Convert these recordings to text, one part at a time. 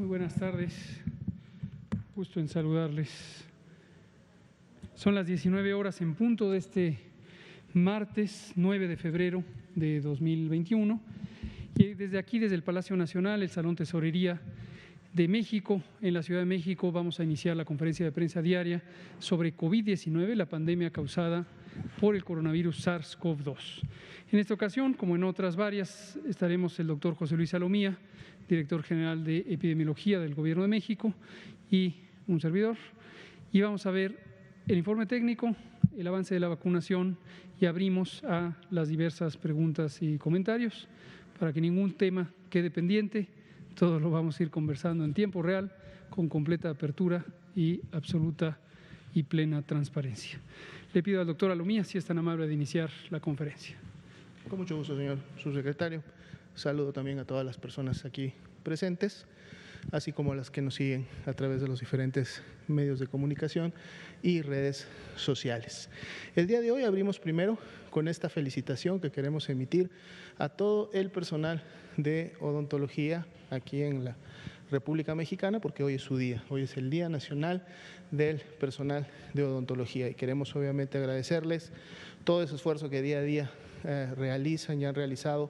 Muy buenas tardes. Gusto en saludarles. Son las 19 horas en punto de este martes 9 de febrero de 2021 y desde aquí, desde el Palacio Nacional, el Salón Tesorería de México, en la Ciudad de México, vamos a iniciar la conferencia de prensa diaria sobre COVID-19, la pandemia causada por el coronavirus SARS-CoV-2. En esta ocasión, como en otras varias, estaremos el doctor José Luis Salomía, director general de Epidemiología del Gobierno de México, y un servidor, y vamos a ver el informe técnico, el avance de la vacunación, y abrimos a las diversas preguntas y comentarios para que ningún tema quede pendiente. Todo lo vamos a ir conversando en tiempo real, con completa apertura y absoluta y plena transparencia. Le pido al doctor Salomía si es tan amable de iniciar la conferencia. Con mucho gusto, señor subsecretario. Saludo también a todas las personas aquí presentes, así como a las que nos siguen a través de los diferentes medios de comunicación y redes sociales. El día de hoy abrimos primero con esta felicitación que queremos emitir a todo el personal de odontología aquí en la República Mexicana, porque hoy es su día, hoy es el Día Nacional del Personal de Odontología y queremos obviamente agradecerles todo ese esfuerzo que día a día realizan y han realizado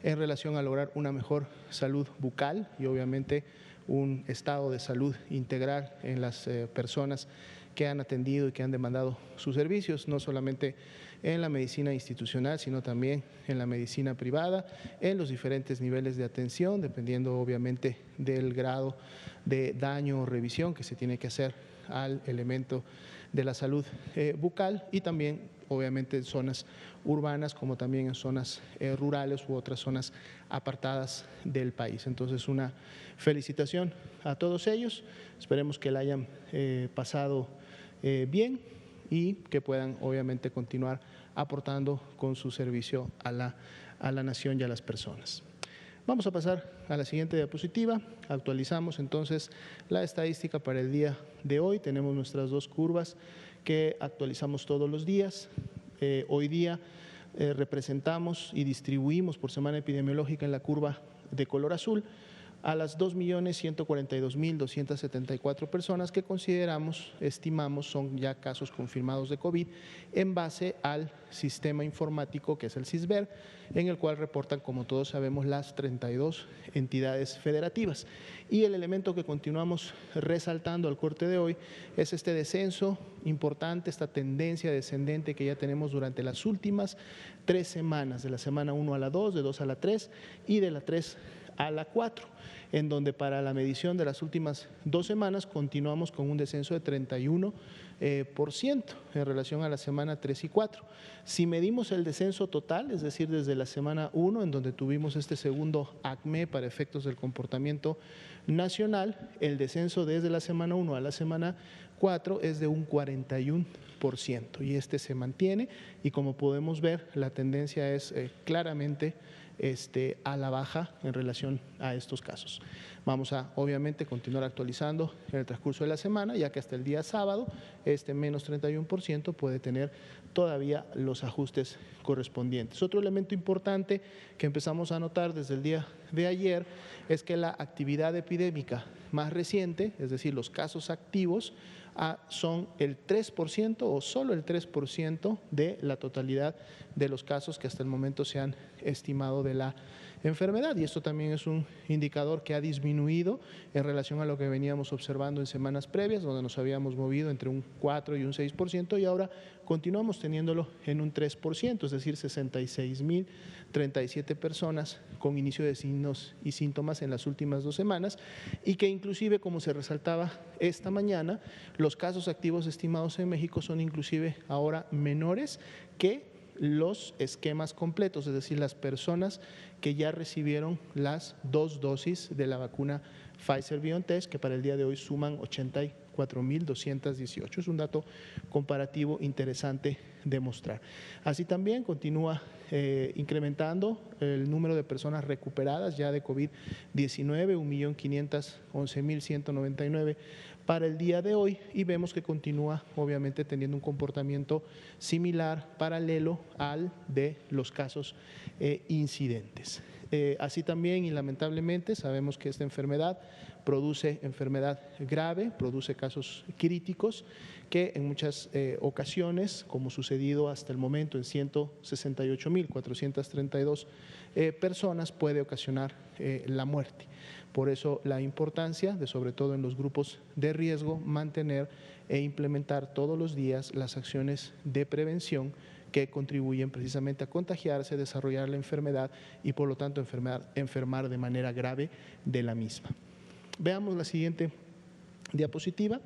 en relación a lograr una mejor salud bucal y obviamente un estado de salud integral en las personas que han atendido y que han demandado sus servicios, no solamente en la medicina institucional, sino también en la medicina privada, en los diferentes niveles de atención, dependiendo obviamente del grado de daño o revisión que se tiene que hacer al elemento de la salud bucal y también obviamente en zonas urbanas como también en zonas rurales u otras zonas apartadas del país. Entonces, una felicitación a todos ellos, esperemos que la hayan pasado bien y que puedan obviamente continuar aportando con su servicio a la nación y a las personas. Vamos a pasar a la siguiente diapositiva. Actualizamos entonces la estadística para el día de hoy. Tenemos nuestras dos curvas que actualizamos todos los días. Hoy día representamos y distribuimos por semana epidemiológica en la curva de color azul a las 2.142.274 personas que estimamos son ya casos confirmados de COVID en base al sistema informático que es el CISBER, en el cual reportan, como todos sabemos, las 32 entidades federativas. Y el elemento que continuamos resaltando al corte de hoy es este descenso importante, esta tendencia descendente que ya tenemos durante las últimas 3 semanas, de la semana 1 a la 2, de 2 a la 3 y de la 3 a la 4, en donde para la medición de las últimas 2 semanas continuamos con un descenso de 31% en relación a la semana 3 y 4. Si medimos el descenso total, es decir, desde la semana 1, en donde tuvimos este segundo ACME para efectos del comportamiento nacional, el descenso desde la semana 1 a la semana 4 es de un 41%, y este se mantiene y como podemos ver la tendencia es claramente a la baja en relación a estos casos. Vamos a obviamente continuar actualizando en el transcurso de la semana, ya que hasta el día sábado menos 31% puede tener todavía los ajustes correspondientes. Otro elemento importante que empezamos a notar desde el día de ayer es que la actividad epidémica más reciente, es decir, los casos activos, son el 3% o solo el 3% de la totalidad de los casos que hasta el momento se han estimado de la enfermedad, y esto también es un indicador que ha disminuido en relación a lo que veníamos observando en semanas previas, donde nos habíamos movido entre un 4 y un 6%, y ahora continuamos teniéndolo en un 3%, es decir, 66.037 personas con inicio de signos y síntomas en las últimas 2 semanas, y que inclusive, como se resaltaba esta mañana, los casos activos estimados en México son inclusive ahora menores que los esquemas completos, es decir, las personas que ya recibieron las 2 dosis de la vacuna Pfizer-BioNTech, que para el día de hoy suman 84.218. Es un dato comparativo interesante de mostrar. Así también continúa incrementando el número de personas recuperadas ya de COVID-19, 1.511.199 para el día de hoy, y vemos que continúa obviamente teniendo un comportamiento similar, paralelo al de los casos incidentes. Así también, y lamentablemente, sabemos que esta enfermedad produce enfermedad grave, produce casos críticos que en muchas ocasiones, como sucedido hasta el momento en 168.432 personas, puede ocasionar la muerte. Por eso la importancia de, sobre todo en los grupos de riesgo, mantener e implementar todos los días las acciones de prevención que contribuyen precisamente a contagiarse, desarrollar la enfermedad y por lo tanto enfermar de manera grave de la misma. Veamos la siguiente diapositiva.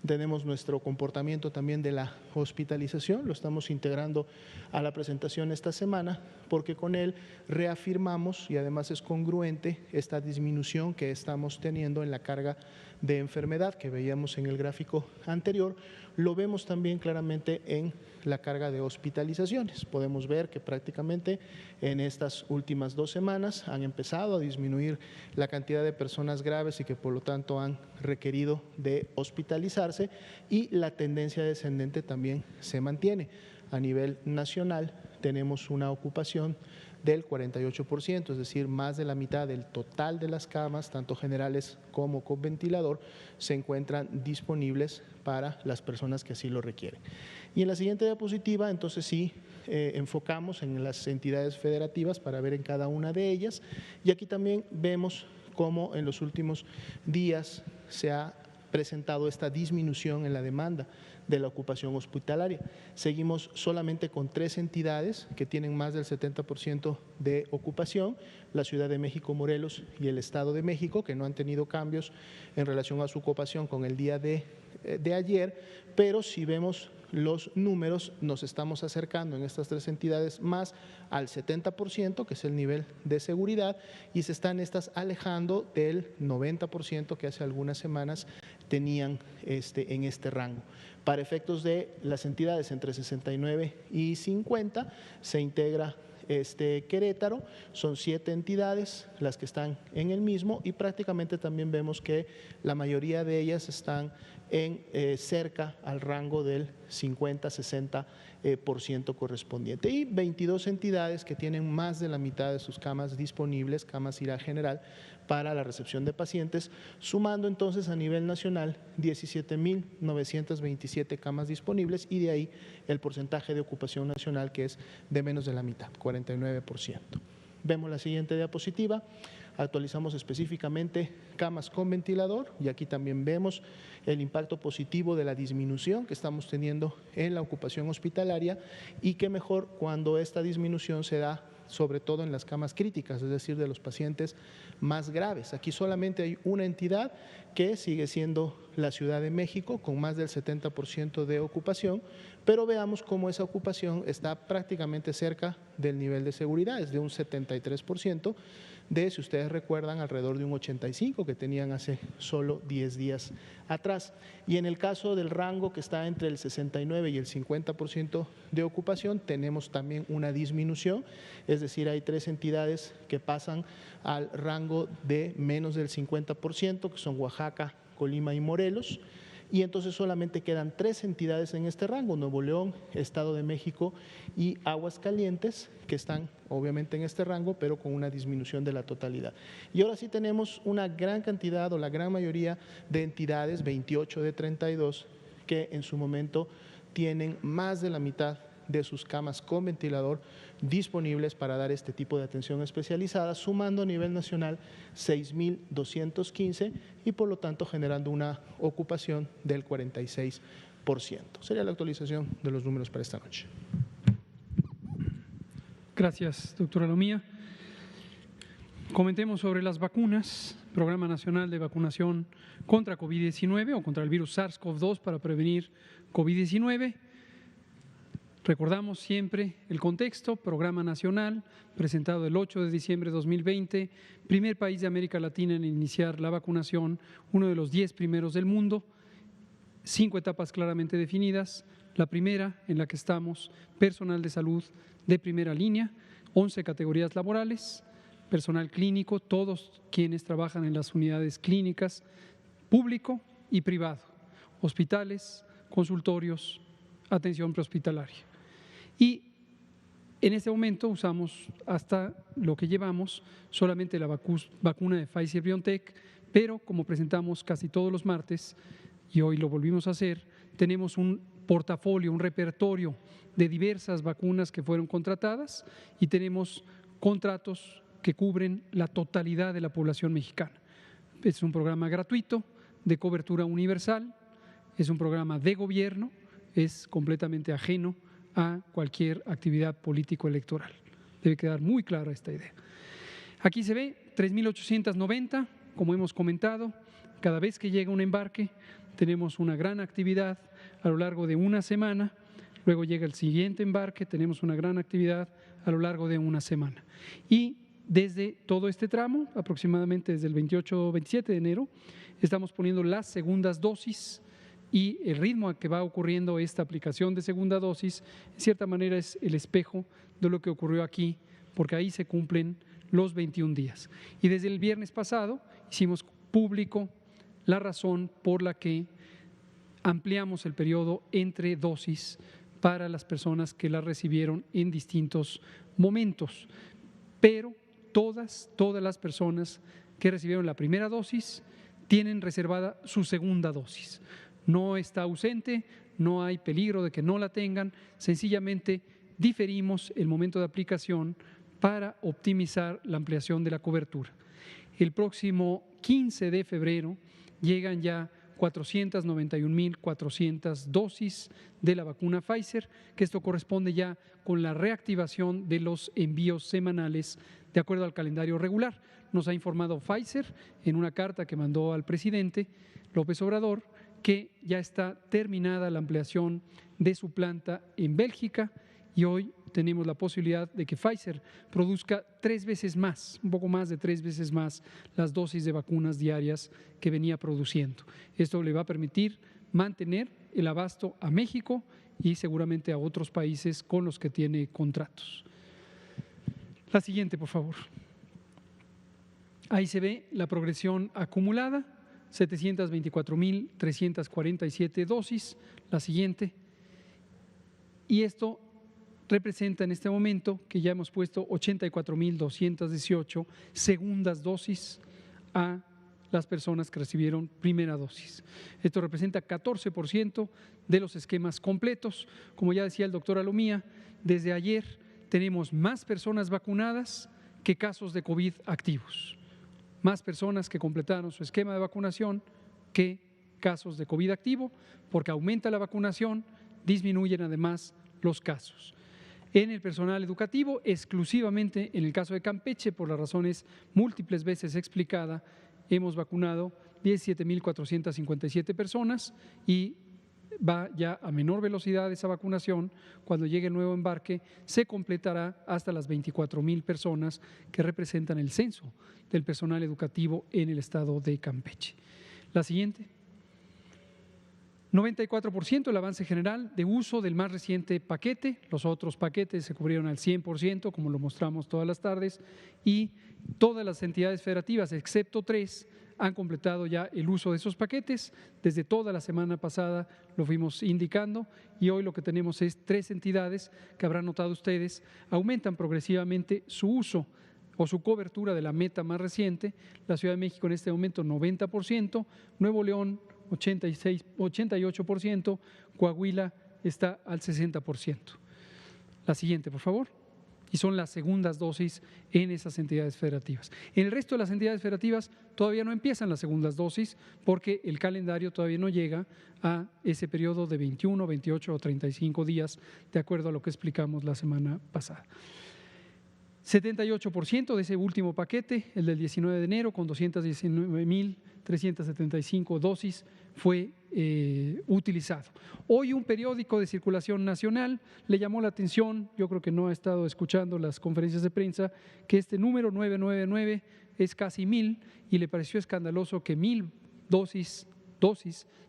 Tenemos nuestro comportamiento también de la hospitalización, lo estamos integrando a la presentación esta semana porque con él reafirmamos y además es congruente esta disminución que estamos teniendo en la carga de enfermedad que veíamos en el gráfico anterior, lo vemos también claramente en la carga de hospitalizaciones. Podemos ver que prácticamente en estas últimas 2 semanas han empezado a disminuir la cantidad de personas graves y que por lo tanto han requerido de hospitalizarse y la tendencia descendente también se mantiene. A nivel nacional tenemos una ocupación del 48%, es decir, más de la mitad del total de las camas, tanto generales como con ventilador, se encuentran disponibles para las personas que así lo requieren. Y en la siguiente diapositiva, entonces sí, enfocamos en las entidades federativas para ver en cada una de ellas y aquí también vemos cómo en los últimos días se ha presentado esta disminución en la demanda de la ocupación hospitalaria. Seguimos solamente con 3 entidades que tienen más del 70% de ocupación, la Ciudad de México, Morelos y el Estado de México, que no han tenido cambios en relación a su ocupación con el día de ayer, pero si vemos los números, nos estamos acercando en estas 3 entidades más al 70%, que es el nivel de seguridad, y se están alejando del 90% que hace algunas semanas tenían en este rango. Para efectos de las entidades entre 69 y 50 se integra Querétaro, son 7 entidades las que están en el mismo y prácticamente también vemos que la mayoría de ellas están cerca al rango del 50-60% correspondiente y 22 entidades que tienen más de la mitad de sus camas disponibles, camas IRA general, para la recepción de pacientes, sumando entonces a nivel nacional 17.927 camas disponibles y de ahí el porcentaje de ocupación nacional que es de menos de la mitad, 49%. Vemos la siguiente diapositiva, actualizamos específicamente camas con ventilador y aquí también vemos el impacto positivo de la disminución que estamos teniendo en la ocupación hospitalaria y qué mejor cuando esta disminución se da sobre todo en las camas críticas, es decir, de los pacientes más graves. Aquí solamente hay una entidad que sigue siendo la Ciudad de México con más del 70% de ocupación, pero veamos cómo esa ocupación está prácticamente cerca del nivel de seguridad, es de un 73%, de, si ustedes recuerdan, alrededor de un 85% que tenían hace solo 10 días atrás. Y en el caso del rango que está entre el 69 y el 50% de ocupación, tenemos también una disminución, es decir, hay 3 entidades que pasan al rango de menos del 50%, que son Oaxaca, Colima y Morelos. Y entonces solamente quedan 3 entidades en este rango, Nuevo León, Estado de México y Aguascalientes, que están obviamente en este rango, pero con una disminución de la totalidad. Y ahora sí tenemos una gran cantidad o la gran mayoría de entidades, 28 de 32, que en su momento tienen más de la mitad de sus camas con ventilador disponibles para dar este tipo de atención especializada, sumando a nivel nacional 6.215 y por lo tanto generando una ocupación del 46%. Sería la actualización de los números para esta noche. Gracias, doctora Lomía. Comentemos sobre las vacunas, Programa Nacional de Vacunación contra COVID-19 o contra el virus SARS-CoV-2 para prevenir COVID-19. Recordamos siempre el contexto, Programa Nacional, presentado el 8 de diciembre de 2020, primer país de América Latina en iniciar la vacunación, uno de los 10 primeros del mundo, 5 etapas claramente definidas. La primera, en la que estamos, personal de salud de primera línea, 11 categorías laborales, personal clínico, todos quienes trabajan en las unidades clínicas, público y privado, hospitales, consultorios, atención prehospitalaria. Y En este momento usamos hasta lo que llevamos solamente la vacuna de Pfizer-BioNTech, pero como presentamos casi todos los martes, y hoy lo volvimos a hacer, tenemos un portafolio, un repertorio de diversas vacunas que fueron contratadas y tenemos contratos que cubren la totalidad de la población mexicana. Es un programa gratuito, de cobertura universal, es un programa de gobierno, es completamente ajeno a cualquier actividad político-electoral. Debe quedar muy clara esta idea. Aquí se ve 3.890, como hemos comentado, cada vez que llega un embarque tenemos una gran actividad a lo largo de una semana, luego llega el siguiente embarque, tenemos una gran actividad a lo largo de una semana. Y desde todo este tramo, aproximadamente desde el 28-27 de enero, estamos poniendo las segundas dosis y el ritmo a que va ocurriendo esta aplicación de segunda dosis, en cierta manera es el espejo de lo que ocurrió aquí, porque ahí se cumplen los 21 días. Y desde el viernes pasado hicimos público la razón por la que ampliamos el periodo entre dosis para las personas que la recibieron en distintos momentos, pero todas las personas que recibieron la primera dosis tienen reservada su segunda dosis. No está ausente, no hay peligro de que no la tengan, sencillamente diferimos el momento de aplicación para optimizar la ampliación de la cobertura. El próximo 15 de febrero llegan ya 491.400 dosis de la vacuna Pfizer, que esto corresponde ya con la reactivación de los envíos semanales de acuerdo al calendario regular. Nos ha informado Pfizer en una carta que mandó al presidente López Obrador que ya está terminada la ampliación de su planta en Bélgica y hoy tenemos la posibilidad de que Pfizer produzca 3 veces más, un poco más de 3 veces más las dosis de vacunas diarias que venía produciendo. Esto le va a permitir mantener el abasto a México y seguramente a otros países con los que tiene contratos. La siguiente, por favor. Ahí se ve la progresión acumulada, 724.347 dosis, la siguiente. Y esto representa en este momento que ya hemos puesto 84.218 segundas dosis a las personas que recibieron primera dosis. Esto representa 14% de los esquemas completos. Como ya decía el doctor Alomía, desde ayer tenemos más personas vacunadas que casos de COVID activos. Más personas que completaron su esquema de vacunación que casos de COVID activo, porque aumenta la vacunación, disminuyen además los casos. En el personal educativo, exclusivamente en el caso de Campeche, por las razones múltiples veces explicada, hemos vacunado 17.457 personas y va ya a menor velocidad esa vacunación. Cuando llegue el nuevo embarque, se completará hasta las 24.000 personas que representan el censo del personal educativo en el estado de Campeche. La siguiente. 94% el avance general de uso del más reciente paquete, los otros paquetes se cubrieron al 100%, como lo mostramos todas las tardes, y todas las entidades federativas, excepto 3, han completado ya el uso de esos paquetes. Desde toda la semana pasada lo fuimos indicando y hoy lo que tenemos es 3 entidades que habrán notado ustedes, aumentan progresivamente su uso o su cobertura de la meta más reciente. La Ciudad de México en este momento 90%, Nuevo León 88%, Coahuila está al 60%. La siguiente, por favor. Y son las segundas dosis en esas entidades federativas. En el resto de las entidades federativas todavía no empiezan las segundas dosis porque el calendario todavía no llega a ese periodo de 21, 28 o 35 días, de acuerdo a lo que explicamos la semana pasada. 78% de ese último paquete, el del 19 de enero, con 219.375 dosis, fue utilizado. Hoy un periódico de circulación nacional le llamó la atención, yo creo que no ha estado escuchando las conferencias de prensa, que este número 999 es casi 1,000 y le pareció escandaloso que 1,000 dosis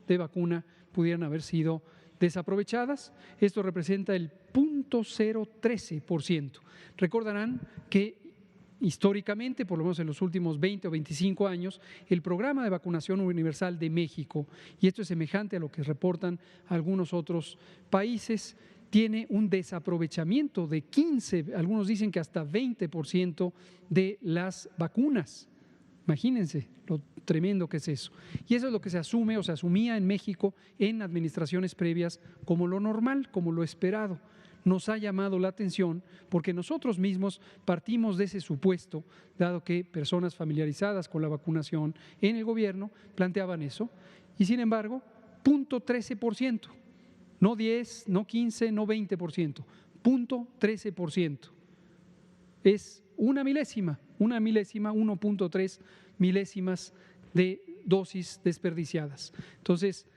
de vacuna pudieran haber sido desaprovechadas. Esto representa el 0.013%. Recordarán que históricamente, por lo menos en los últimos 20 o 25 años, el programa de vacunación universal de México, y esto es semejante a lo que reportan algunos otros países, tiene un desaprovechamiento de 15, algunos dicen que hasta 20% de las vacunas. Imagínense lo tremendo que es eso. Y eso es lo que se asume o se asumía en México en administraciones previas como lo normal, como lo esperado. Nos ha llamado la atención porque nosotros mismos partimos de ese supuesto, dado que personas familiarizadas con la vacunación en el gobierno planteaban eso, y sin embargo, 0.13%, no 10, no 15, no 20%, 0.13%. Es una milésima, 1.3 milésimas de dosis desperdiciadas. Entonces,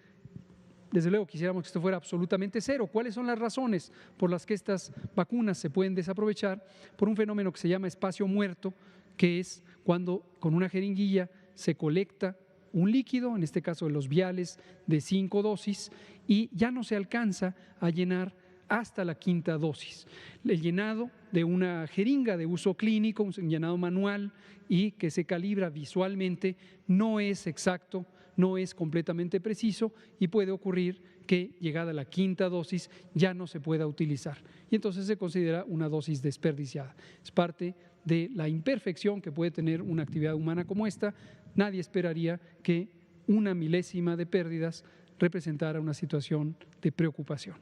desde luego quisiéramos que esto fuera absolutamente cero. ¿Cuáles son las razones por las que estas vacunas se pueden desaprovechar? Por un fenómeno que se llama espacio muerto, que es cuando con una jeringuilla se colecta un líquido, en este caso de los viales de 5 dosis, y ya no se alcanza a llenar hasta la quinta dosis. El llenado de una jeringa de uso clínico, un llenado manual y que se calibra visualmente, no es exacto, no es completamente preciso y puede ocurrir que llegada la quinta dosis ya no se pueda utilizar y entonces se considera una dosis desperdiciada. Es parte de la imperfección que puede tener una actividad humana como esta. Nadie esperaría que una milésima de pérdidas representara una situación de preocupación.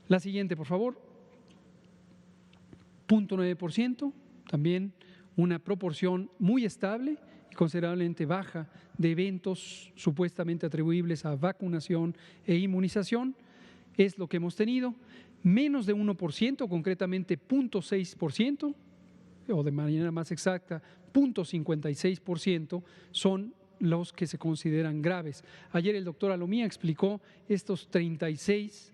La siguiente, por favor. 0.9%, también una proporción muy estable y considerablemente baja de eventos supuestamente atribuibles a vacunación e inmunización. Es lo que hemos tenido. Menos de 1%, concretamente 0.6%, o de manera más exacta, 0.56% son los que se consideran graves. Ayer el doctor Alomía explicó estos 36,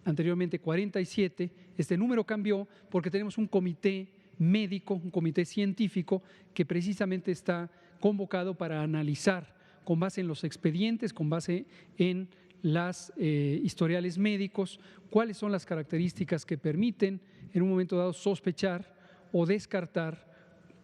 anteriormente 47, este número cambió porque tenemos un comité médico, un comité científico que precisamente está convocado para analizar con base en los expedientes, con base en las historiales médicos, cuáles son las características que permiten en un momento dado sospechar o descartar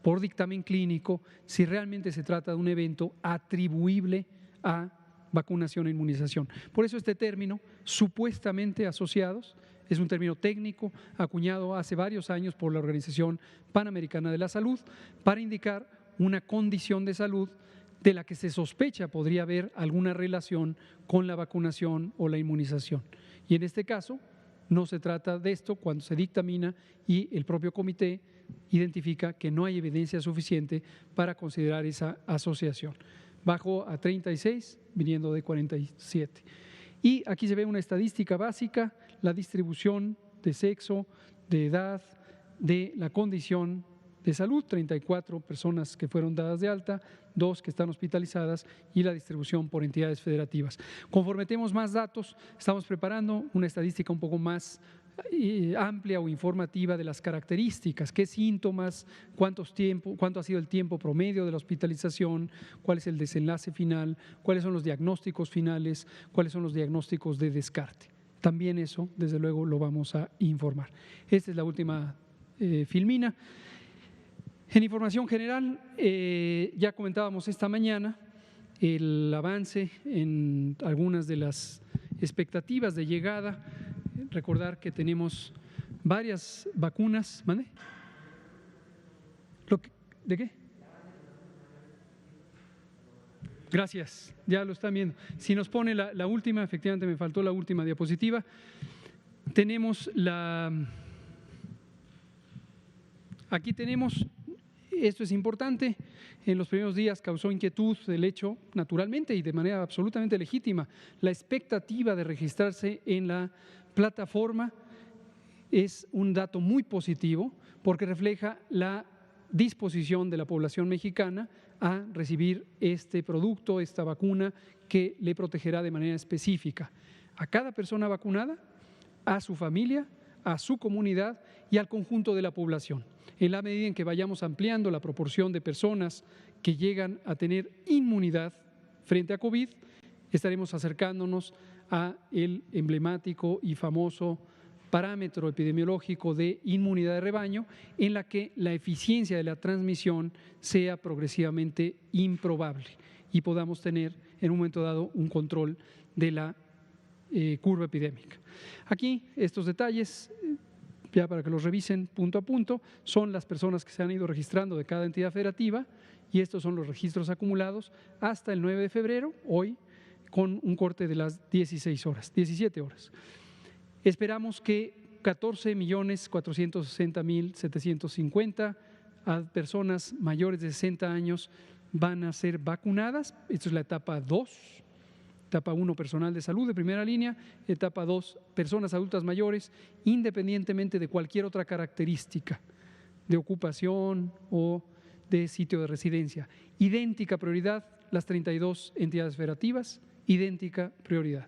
por dictamen clínico si realmente se trata de un evento atribuible a vacunación e inmunización. Por eso este término, supuestamente asociados, es un término técnico acuñado hace varios años por la Organización Panamericana de la Salud para indicar una condición de salud de la que se sospecha podría haber alguna relación con la vacunación o la inmunización. Y en este caso no se trata de esto cuando se dictamina y el propio comité identifica que no hay evidencia suficiente para considerar esa asociación. Bajó a 36, viniendo de 47. Y aquí se ve una estadística básica, la distribución de sexo, de edad, de la condición de salud, 34 personas que fueron dadas de alta, 2 que están hospitalizadas y la distribución por entidades federativas. Conforme tenemos más datos, estamos preparando una estadística un poco más amplia o informativa de las características, qué síntomas, cuánto ha sido el tiempo promedio de la hospitalización, cuál es el desenlace final, cuáles son los diagnósticos finales, cuáles son los diagnósticos de descarte. También eso, desde luego, lo vamos a informar. Esta es la última filmina. En información general, ya comentábamos esta mañana el avance en algunas de las expectativas de llegada. Recordar que tenemos varias vacunas. ¿Mande? ¿De qué? Gracias, ya lo están viendo. Si nos pone la última, efectivamente me faltó la última diapositiva. Tenemos aquí tenemos, esto es importante, en los primeros días causó inquietud el hecho, naturalmente y de manera absolutamente legítima, la expectativa de registrarse en la plataforma. Es un dato muy positivo porque refleja la disposición de la población mexicana a recibir este producto, esta vacuna que le protegerá de manera específica a cada persona vacunada, a su familia, a su comunidad y al conjunto de la población. En la medida en que vayamos ampliando la proporción de personas que llegan a tener inmunidad frente a COVID, estaremos acercándonos a el emblemático y famoso parámetro epidemiológico de inmunidad de rebaño, en la que la eficiencia de la transmisión sea progresivamente improbable y podamos tener en un momento dado un control de la curva epidémica. Aquí estos detalles, ya para que los revisen punto a punto, son las personas que se han ido registrando de cada entidad federativa y estos son los registros acumulados hasta el 9 de febrero, hoy, con un corte de las 17 horas. Esperamos que 14.460.750 personas mayores de 60 años van a ser vacunadas. Esto es la etapa 2. Etapa 1, personal de salud de primera línea. Etapa 2, personas adultas mayores, independientemente de cualquier otra característica de ocupación o de sitio de residencia. Idéntica prioridad, las 32 entidades federativas, idéntica prioridad.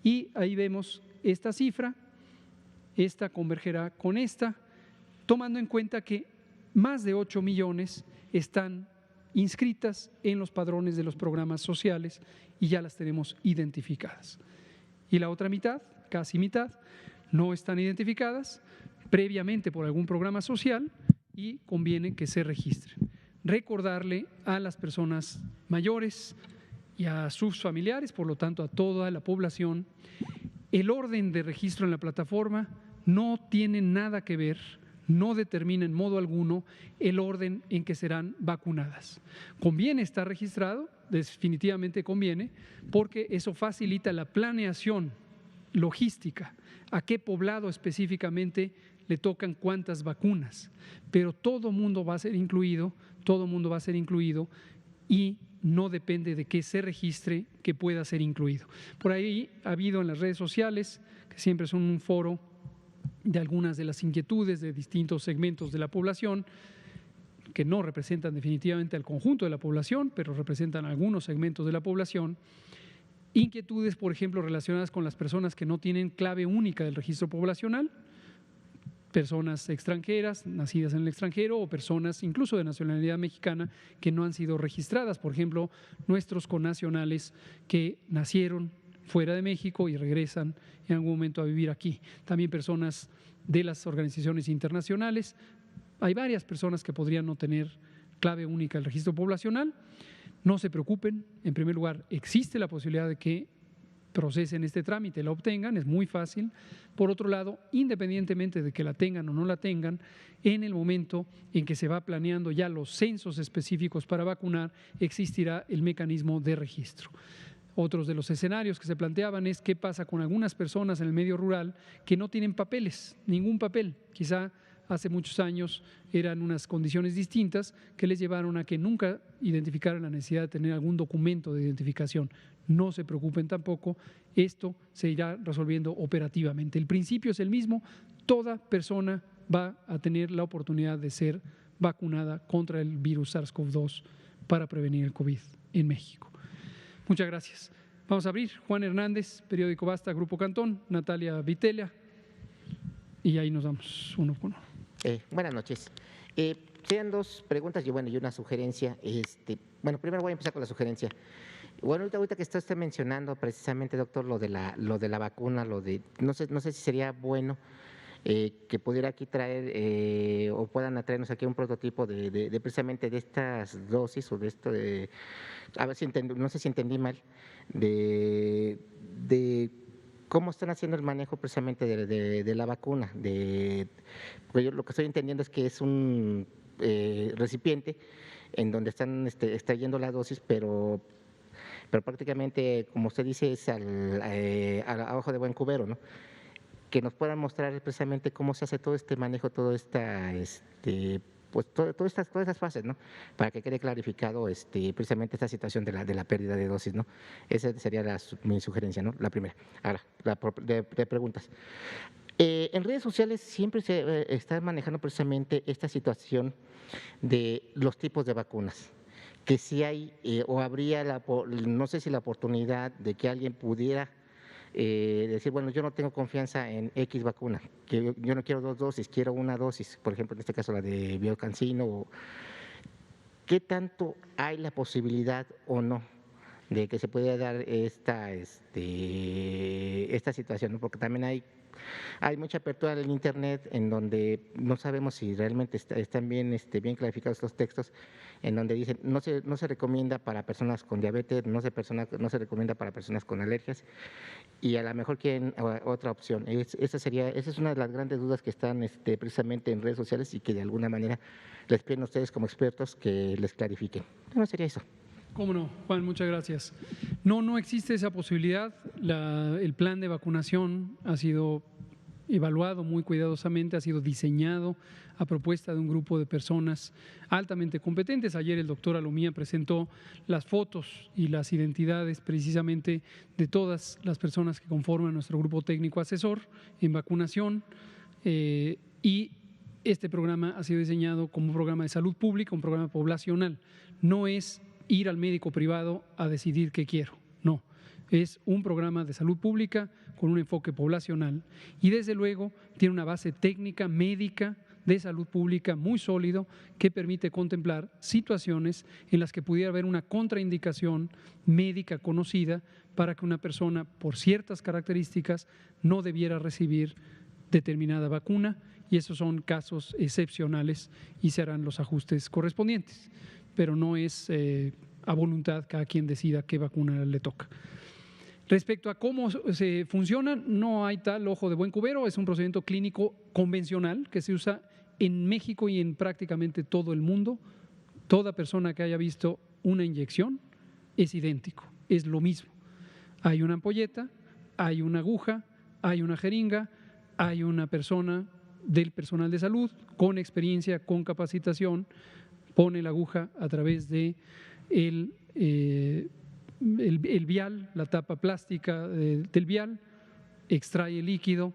Y ahí vemos esta cifra, esta convergerá con esta, tomando en cuenta que más de 8 millones están inscritas en los padrones de los programas sociales y ya las tenemos identificadas. Y la otra mitad, casi mitad, no están identificadas previamente por algún programa social y conviene que se registren. Recordarle a las personas mayores y a sus familiares, por lo tanto a toda la población, el orden de registro en la plataforma no tiene nada que ver, no determina en modo alguno el orden en que serán vacunadas. Conviene estar registrado, definitivamente conviene, porque eso facilita la planeación logística, a qué poblado específicamente le tocan cuántas vacunas, pero todo mundo va a ser incluido, y no depende de que se registre que pueda ser incluido. Por ahí ha habido en las redes sociales, que siempre son un foro de algunas de las inquietudes de distintos segmentos de la población, que no representan definitivamente al conjunto de la población, pero representan algunos segmentos de la población. Inquietudes, por ejemplo, relacionadas con las personas que no tienen clave única del registro poblacional, personas extranjeras, nacidas en el extranjero, o personas incluso de nacionalidad mexicana que no han sido registradas. Por ejemplo, nuestros connacionales que nacieron fuera de México y regresan en algún momento a vivir aquí. También personas de las organizaciones internacionales. Hay varias personas que podrían no tener clave única del registro poblacional. No se preocupen, en primer lugar, existe la posibilidad de que procesen este trámite, la obtengan, es muy fácil. Por otro lado, independientemente de que la tengan o no la tengan, en el momento en que se va planeando ya los censos específicos para vacunar, existirá el mecanismo de registro. Otros de los escenarios que se planteaban es qué pasa con algunas personas en el medio rural que no tienen papeles, ningún papel, quizá hace muchos años eran unas condiciones distintas que les llevaron a que nunca identificaran la necesidad de tener algún documento de identificación. No se preocupen tampoco, esto se irá resolviendo operativamente. El principio es el mismo, toda persona va a tener la oportunidad de ser vacunada contra el virus SARS-CoV-2 para prevenir el COVID en México. Muchas gracias. Vamos a abrir. Juan Hernández, Periódico Basta, Grupo Cantón, Natalia Vitelia, y ahí nos vamos uno por uno. Buenas noches. Sean dos preguntas y una sugerencia. Primero voy a empezar con la sugerencia. Bueno, ahorita que está usted mencionando precisamente, doctor, lo de la vacuna, no sé si sería bueno que pudiera aquí traer o puedan traernos aquí un prototipo de precisamente de estas dosis o de esto a ver si no sé si entendí mal, de cómo están haciendo el manejo precisamente de la vacuna. Porque yo lo que estoy entendiendo es que es un recipiente en donde están extrayendo la dosis, pero prácticamente, como usted dice, es a ojo de buen cubero, ¿no? Que nos puedan mostrar precisamente cómo se hace todo este manejo, todas estas fases, ¿no? Para que quede clarificado precisamente esta situación de la pérdida de dosis, ¿no? Esa sería mi sugerencia, ¿no? La primera. Ahora, de preguntas. En redes sociales siempre se está manejando precisamente esta situación de los tipos de vacunas, que si hay o habría, no sé si la oportunidad de que alguien pudiera decir, bueno, yo no tengo confianza en X vacuna, que yo no quiero 2 dosis, quiero 1 dosis, por ejemplo, en este caso la de BioCancino. ¿Qué tanto hay la posibilidad o no de que se pudiera dar esta situación, ¿no? Porque también hay mucha apertura en Internet en donde no sabemos si realmente están bien, bien clarificados los textos, en donde dicen no se recomienda para personas con diabetes, no se recomienda para personas con alergias, y a lo mejor quieren otra opción. Esa es una de las grandes dudas que están precisamente en redes sociales y que de alguna manera les piden a ustedes como expertos que les clarifiquen. No sería eso. Cómo no, Juan, muchas gracias. No existe esa posibilidad. El plan de vacunación ha sido evaluado muy cuidadosamente, ha sido diseñado a propuesta de un grupo de personas altamente competentes. Ayer el doctor Alomía presentó las fotos y las identidades precisamente de todas las personas que conforman nuestro grupo técnico asesor en vacunación, y este programa ha sido diseñado como un programa de salud pública, un programa poblacional. No es ir al médico privado a decidir qué quiero, no. Es un programa de salud pública con un enfoque poblacional y desde luego tiene una base técnica, médica, de salud pública muy sólido que permite contemplar situaciones en las que pudiera haber una contraindicación médica conocida para que una persona por ciertas características no debiera recibir determinada vacuna, y esos son casos excepcionales y se harán los ajustes correspondientes, pero no es a voluntad cada quien decida qué vacuna le toca. Respecto a cómo se funciona, no hay tal ojo de buen cubero, es un procedimiento clínico convencional que se usa en México y en prácticamente todo el mundo. Toda persona que haya visto una inyección es idéntico, es lo mismo. Hay una ampolleta, hay una aguja, hay una jeringa, hay una persona del personal de salud con experiencia, con capacitación, pone la aguja a través de el vial, la tapa plástica del vial, extrae el líquido,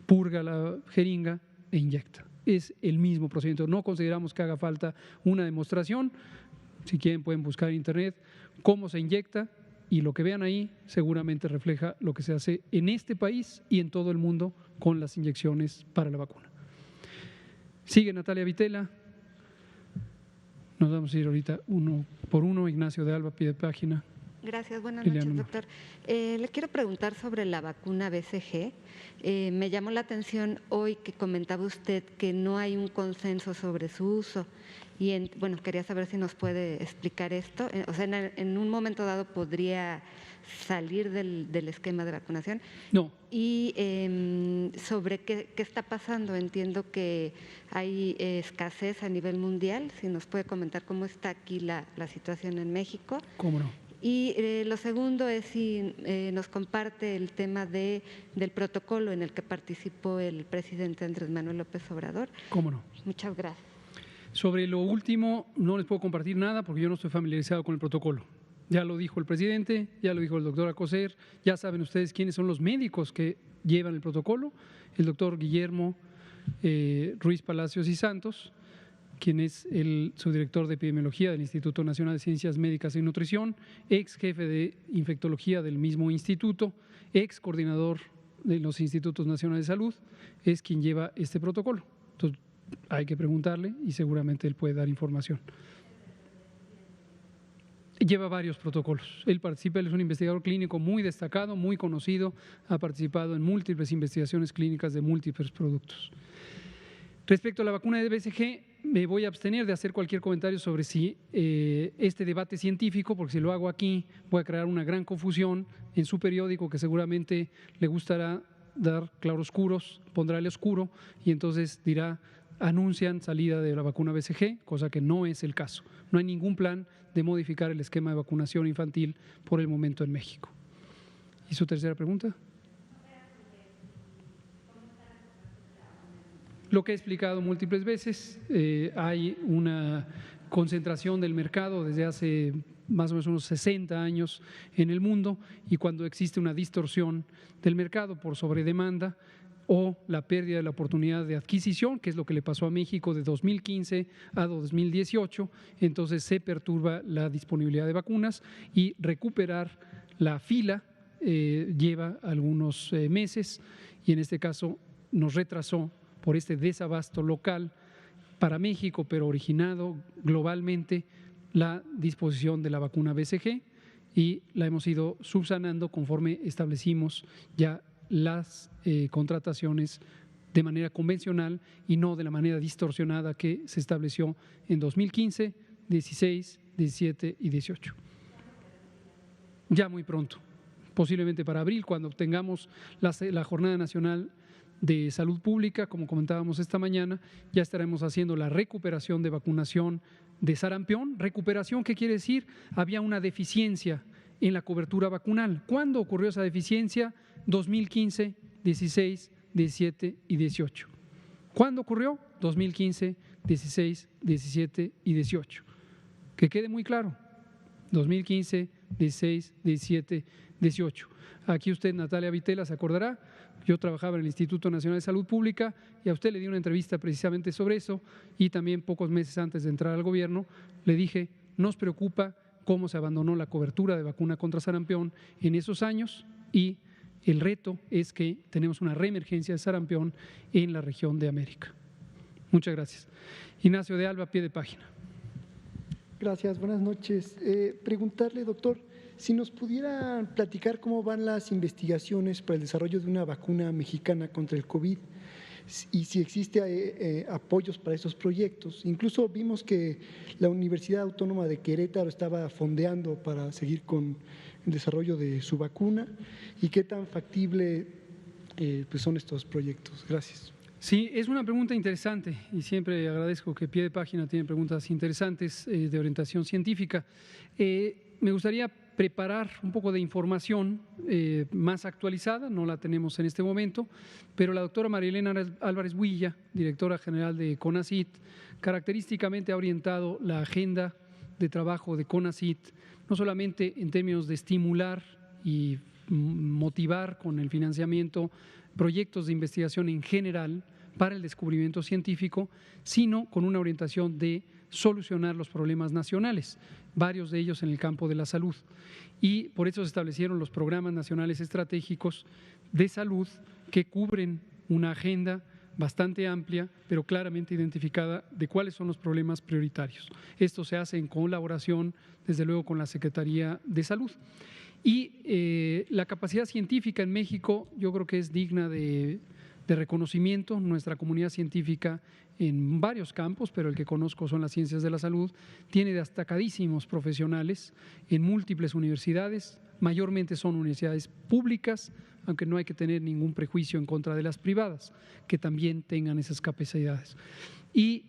purga la jeringa e inyecta. Es el mismo procedimiento. No consideramos que haga falta una demostración. Si quieren pueden buscar en Internet cómo se inyecta y lo que vean ahí seguramente refleja lo que se hace en este país y en todo el mundo con las inyecciones para la vacuna. Sigue Natalia Vitela. Nos vamos a ir ahorita uno por uno. Ignacio de Alba, pie de página. Gracias, buenas noches, doctor. Le quiero preguntar sobre la vacuna BCG. Me llamó la atención hoy que comentaba usted que no hay un consenso sobre su uso y bueno, quería saber si nos puede explicar esto. O sea, en un momento dado podría salir del esquema de vacunación. No. Y sobre qué está pasando, entiendo que hay escasez a nivel mundial. Si nos puede comentar cómo está aquí la situación en México. ¿Cómo no? Y lo segundo es si nos comparte el tema del protocolo en el que participó el presidente Andrés Manuel López Obrador. ¿Cómo no? Muchas gracias. Sobre lo último, no les puedo compartir nada porque yo no estoy familiarizado con el protocolo. Ya lo dijo el presidente, ya lo dijo el doctor Alcocer, ya saben ustedes quiénes son los médicos que llevan el protocolo. El doctor Guillermo Ruiz Palacios y Santos, quien es el subdirector de epidemiología del Instituto Nacional de Ciencias Médicas y Nutrición, ex jefe de infectología del mismo instituto, ex coordinador de los Institutos Nacionales de Salud, es quien lleva este protocolo. Entonces, hay que preguntarle y seguramente él puede dar información. Lleva varios protocolos. Él participa, él es un investigador clínico muy destacado, muy conocido, ha participado en múltiples investigaciones clínicas de múltiples productos. Respecto a la vacuna de BCG, me voy a abstener de hacer cualquier comentario sobre si este debate científico, porque si lo hago aquí voy a crear una gran confusión en su periódico que seguramente le gustará dar claroscuros, pondrá el oscuro y entonces dirá, anuncian salida de la vacuna BCG, cosa que no es el caso. No hay ningún plan de modificar el esquema de vacunación infantil por el momento en México. ¿Y su tercera pregunta? Lo que he explicado múltiples veces, hay una concentración del mercado desde hace más o menos unos 60 años en el mundo y cuando existe una distorsión del mercado por sobredemanda o la pérdida de la oportunidad de adquisición, que es lo que le pasó a México de 2015 a 2018, entonces se perturba la disponibilidad de vacunas y recuperar la fila lleva algunos meses y en este caso nos retrasó por este desabasto local para México, pero originado globalmente la disposición de la vacuna BCG y la hemos ido subsanando conforme establecimos ya las contrataciones de manera convencional y no de la manera distorsionada que se estableció en 2015, 16, 17 y 18. Ya muy pronto, posiblemente para abril, cuando obtengamos la Jornada Nacional de Salud Pública, como comentábamos esta mañana, ya estaremos haciendo la recuperación de vacunación de sarampión. ¿Recuperación qué quiere decir? Había una deficiencia en la cobertura vacunal. ¿Cuándo ocurrió esa deficiencia? 2015, 16, 17 y 18. ¿Cuándo ocurrió? 2015, 16, 17 y 18. Que quede muy claro, 2015, 16, 17, 18. Aquí usted, Natalia Vitela, se acordará, yo trabajaba en el Instituto Nacional de Salud Pública y a usted le di una entrevista precisamente sobre eso y también pocos meses antes de entrar al gobierno le dije, nos preocupa cómo se abandonó la cobertura de vacuna contra sarampión en esos años y el reto es que tenemos una reemergencia de sarampión en la región de América. Muchas gracias. Ignacio de Alba, pie de página. Gracias, buenas noches. Preguntarle, doctor, si nos pudiera platicar cómo van las investigaciones para el desarrollo de una vacuna mexicana contra el COVID y si existe apoyos para esos proyectos. Incluso vimos que la Universidad Autónoma de Querétaro estaba fondeando para seguir con el desarrollo de su vacuna y qué tan factible pues son estos proyectos. Gracias. Sí, es una pregunta interesante y siempre agradezco que Pie de Página tiene preguntas interesantes de orientación científica. Me gustaría preparar un poco de información más actualizada, no la tenemos en este momento, pero la doctora María Elena Álvarez Huilla, directora general de CONACYT, característicamente ha orientado la agenda de trabajo de CONACYT, no solamente en términos de estimular y motivar con el financiamiento proyectos de investigación en general para el descubrimiento científico, sino con una orientación de solucionar los problemas nacionales, varios de ellos en el campo de la salud. Y por eso se establecieron los programas nacionales estratégicos de salud que cubren una agenda bastante amplia, pero claramente identificada de cuáles son los problemas prioritarios. Esto se hace en colaboración, desde luego, con la Secretaría de Salud. Y la capacidad científica en México yo creo que es digna de reconocimiento. Nuestra comunidad científica en varios campos, pero el que conozco son las ciencias de la salud, tiene destacadísimos profesionales en múltiples universidades, mayormente son universidades públicas, aunque no hay que tener ningún prejuicio en contra de las privadas, que también tengan esas capacidades. Y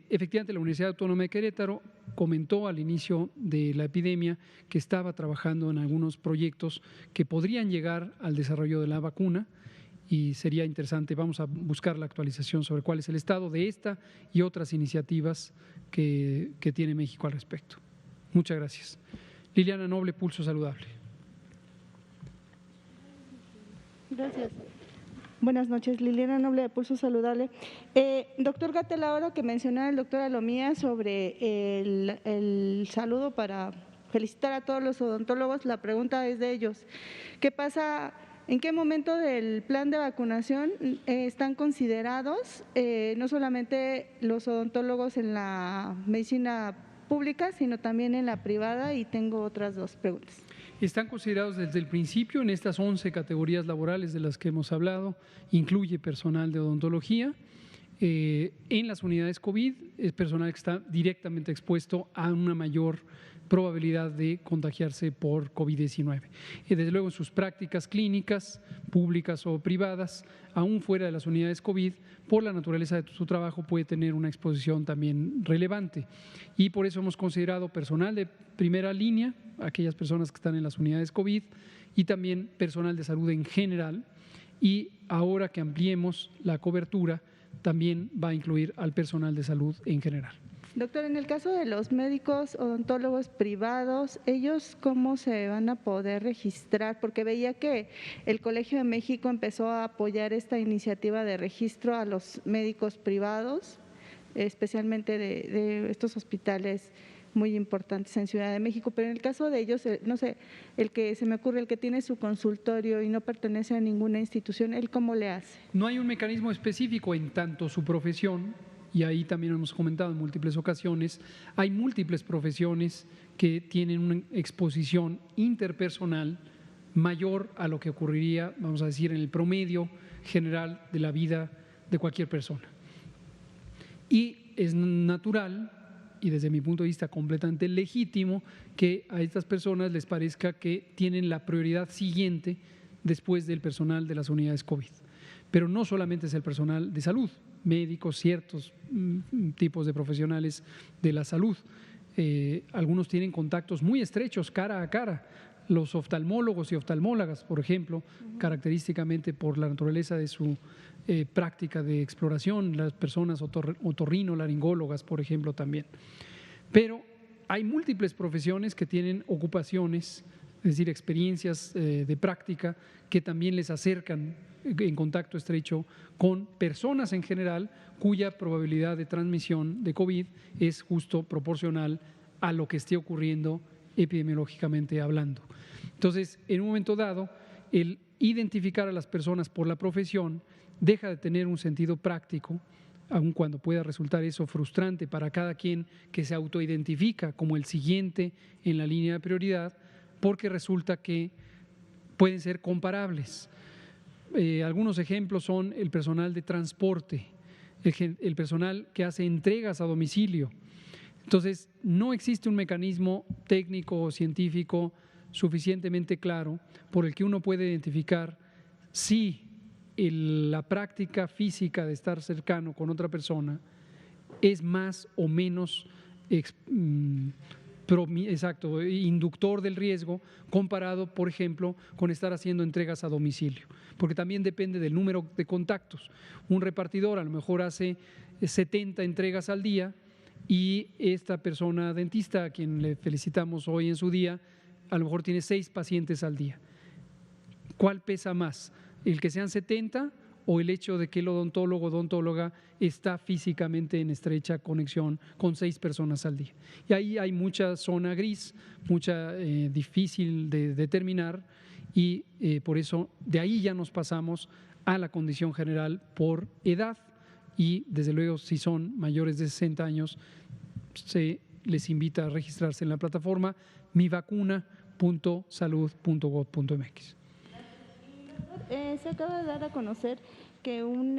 efectivamente la Universidad Autónoma de Querétaro comentó al inicio de la epidemia que estaba trabajando en algunos proyectos que podrían llegar al desarrollo de la vacuna y sería interesante, vamos a buscar la actualización sobre cuál es el estado de esta y otras iniciativas que tiene México al respecto. Muchas gracias. Liliana Noble, Pulso Saludable. Gracias. Buenas noches, Liliana Noble de Pulso Saludable. Doctor Gatell, ahora que mencionaba el doctor Alomía sobre el saludo para felicitar a todos los odontólogos, la pregunta es de ellos. ¿Qué pasa? ¿En qué momento del plan de vacunación están considerados no solamente los odontólogos en la medicina pública, sino también en la privada? Y tengo otras dos preguntas. Están considerados desde el principio en estas 11 categorías laborales de las que hemos hablado, incluye personal de odontología. En las unidades COVID es personal que está directamente expuesto a una mayor probabilidad de contagiarse por COVID-19. Desde luego en sus prácticas clínicas, públicas o privadas, aún fuera de las unidades COVID, por la naturaleza de su trabajo puede tener una exposición también relevante. Y por eso hemos considerado personal de primera línea, aquellas personas que están en las unidades COVID, y también personal de salud en general. Y ahora que ampliemos la cobertura, también va a incluir al personal de salud en general. Doctor, en el caso de los médicos odontólogos privados, ¿ellos cómo se van a poder registrar? Porque veía que el Colegio de México empezó a apoyar esta iniciativa de registro a los médicos privados, especialmente de estos hospitales muy importantes en Ciudad de México, pero en el caso de ellos, no sé, el que se me ocurre, el que tiene su consultorio y no pertenece a ninguna institución, ¿él cómo le hace? No hay un mecanismo específico en tanto su profesión y ahí también hemos comentado en múltiples ocasiones, hay múltiples profesiones que tienen una exposición interpersonal mayor a lo que ocurriría, vamos a decir, en el promedio general de la vida de cualquier persona. Y es natural, y desde mi punto de vista completamente legítimo, que a estas personas les parezca que tienen la prioridad siguiente después del personal de las unidades COVID. Pero no solamente es el personal de salud, médicos, ciertos tipos de profesionales de la salud. Algunos tienen contactos muy estrechos cara a cara. Los oftalmólogos y oftalmólogas, por ejemplo, característicamente por la naturaleza de su práctica de exploración, las personas otorrinolaringólogas, por ejemplo, también. Pero hay múltiples profesiones que tienen ocupaciones, es decir, experiencias de práctica que también les acercan en contacto estrecho con personas en general cuya probabilidad de transmisión de COVID es justo proporcional a lo que esté ocurriendo epidemiológicamente hablando. Entonces, en un momento dado, el identificar a las personas por la profesión deja de tener un sentido práctico, aun cuando pueda resultar eso frustrante para cada quien que se autoidentifica como el siguiente en la línea de prioridad, porque resulta que pueden ser comparables. Algunos ejemplos son el personal de transporte, el personal que hace entregas a domicilio. Entonces, no existe un mecanismo técnico o científico suficientemente claro por el que uno puede identificar si la práctica física de estar cercano con otra persona es más o menos inductor del riesgo comparado, por ejemplo, con estar haciendo entregas a domicilio, porque también depende del número de contactos. Un repartidor a lo mejor hace 70 entregas al día y esta persona dentista, a quien le felicitamos hoy en su día, a lo mejor tiene 6 pacientes al día. ¿Cuál pesa más? ¿El que sean 70 o el hecho de que el odontólogo o odontóloga está físicamente en estrecha conexión con 6 personas al día? Y ahí hay mucha zona gris, mucha difícil de determinar y por eso de ahí ya nos pasamos a la condición general por edad y desde luego si son mayores de 60 años se les invita a registrarse en la plataforma mivacuna.salud.gov.mx. Se acaba de dar a conocer que un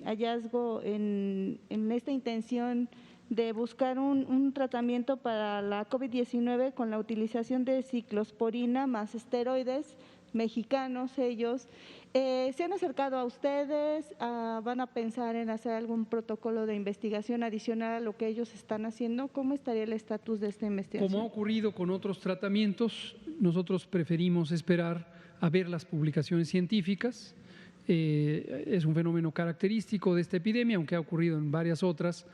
hallazgo en esta intención de buscar un tratamiento para la COVID-19 con la utilización de ciclosporina más esteroides mexicanos ellos. ¿Se han acercado a ustedes? ¿Van a pensar en hacer algún protocolo de investigación adicional a lo que ellos están haciendo? ¿Cómo estaría el estatus de esta investigación? Como ha ocurrido con otros tratamientos, nosotros preferimos esperar a ver las publicaciones científicas. Es un fenómeno característico de esta epidemia, aunque ha ocurrido en varias otras,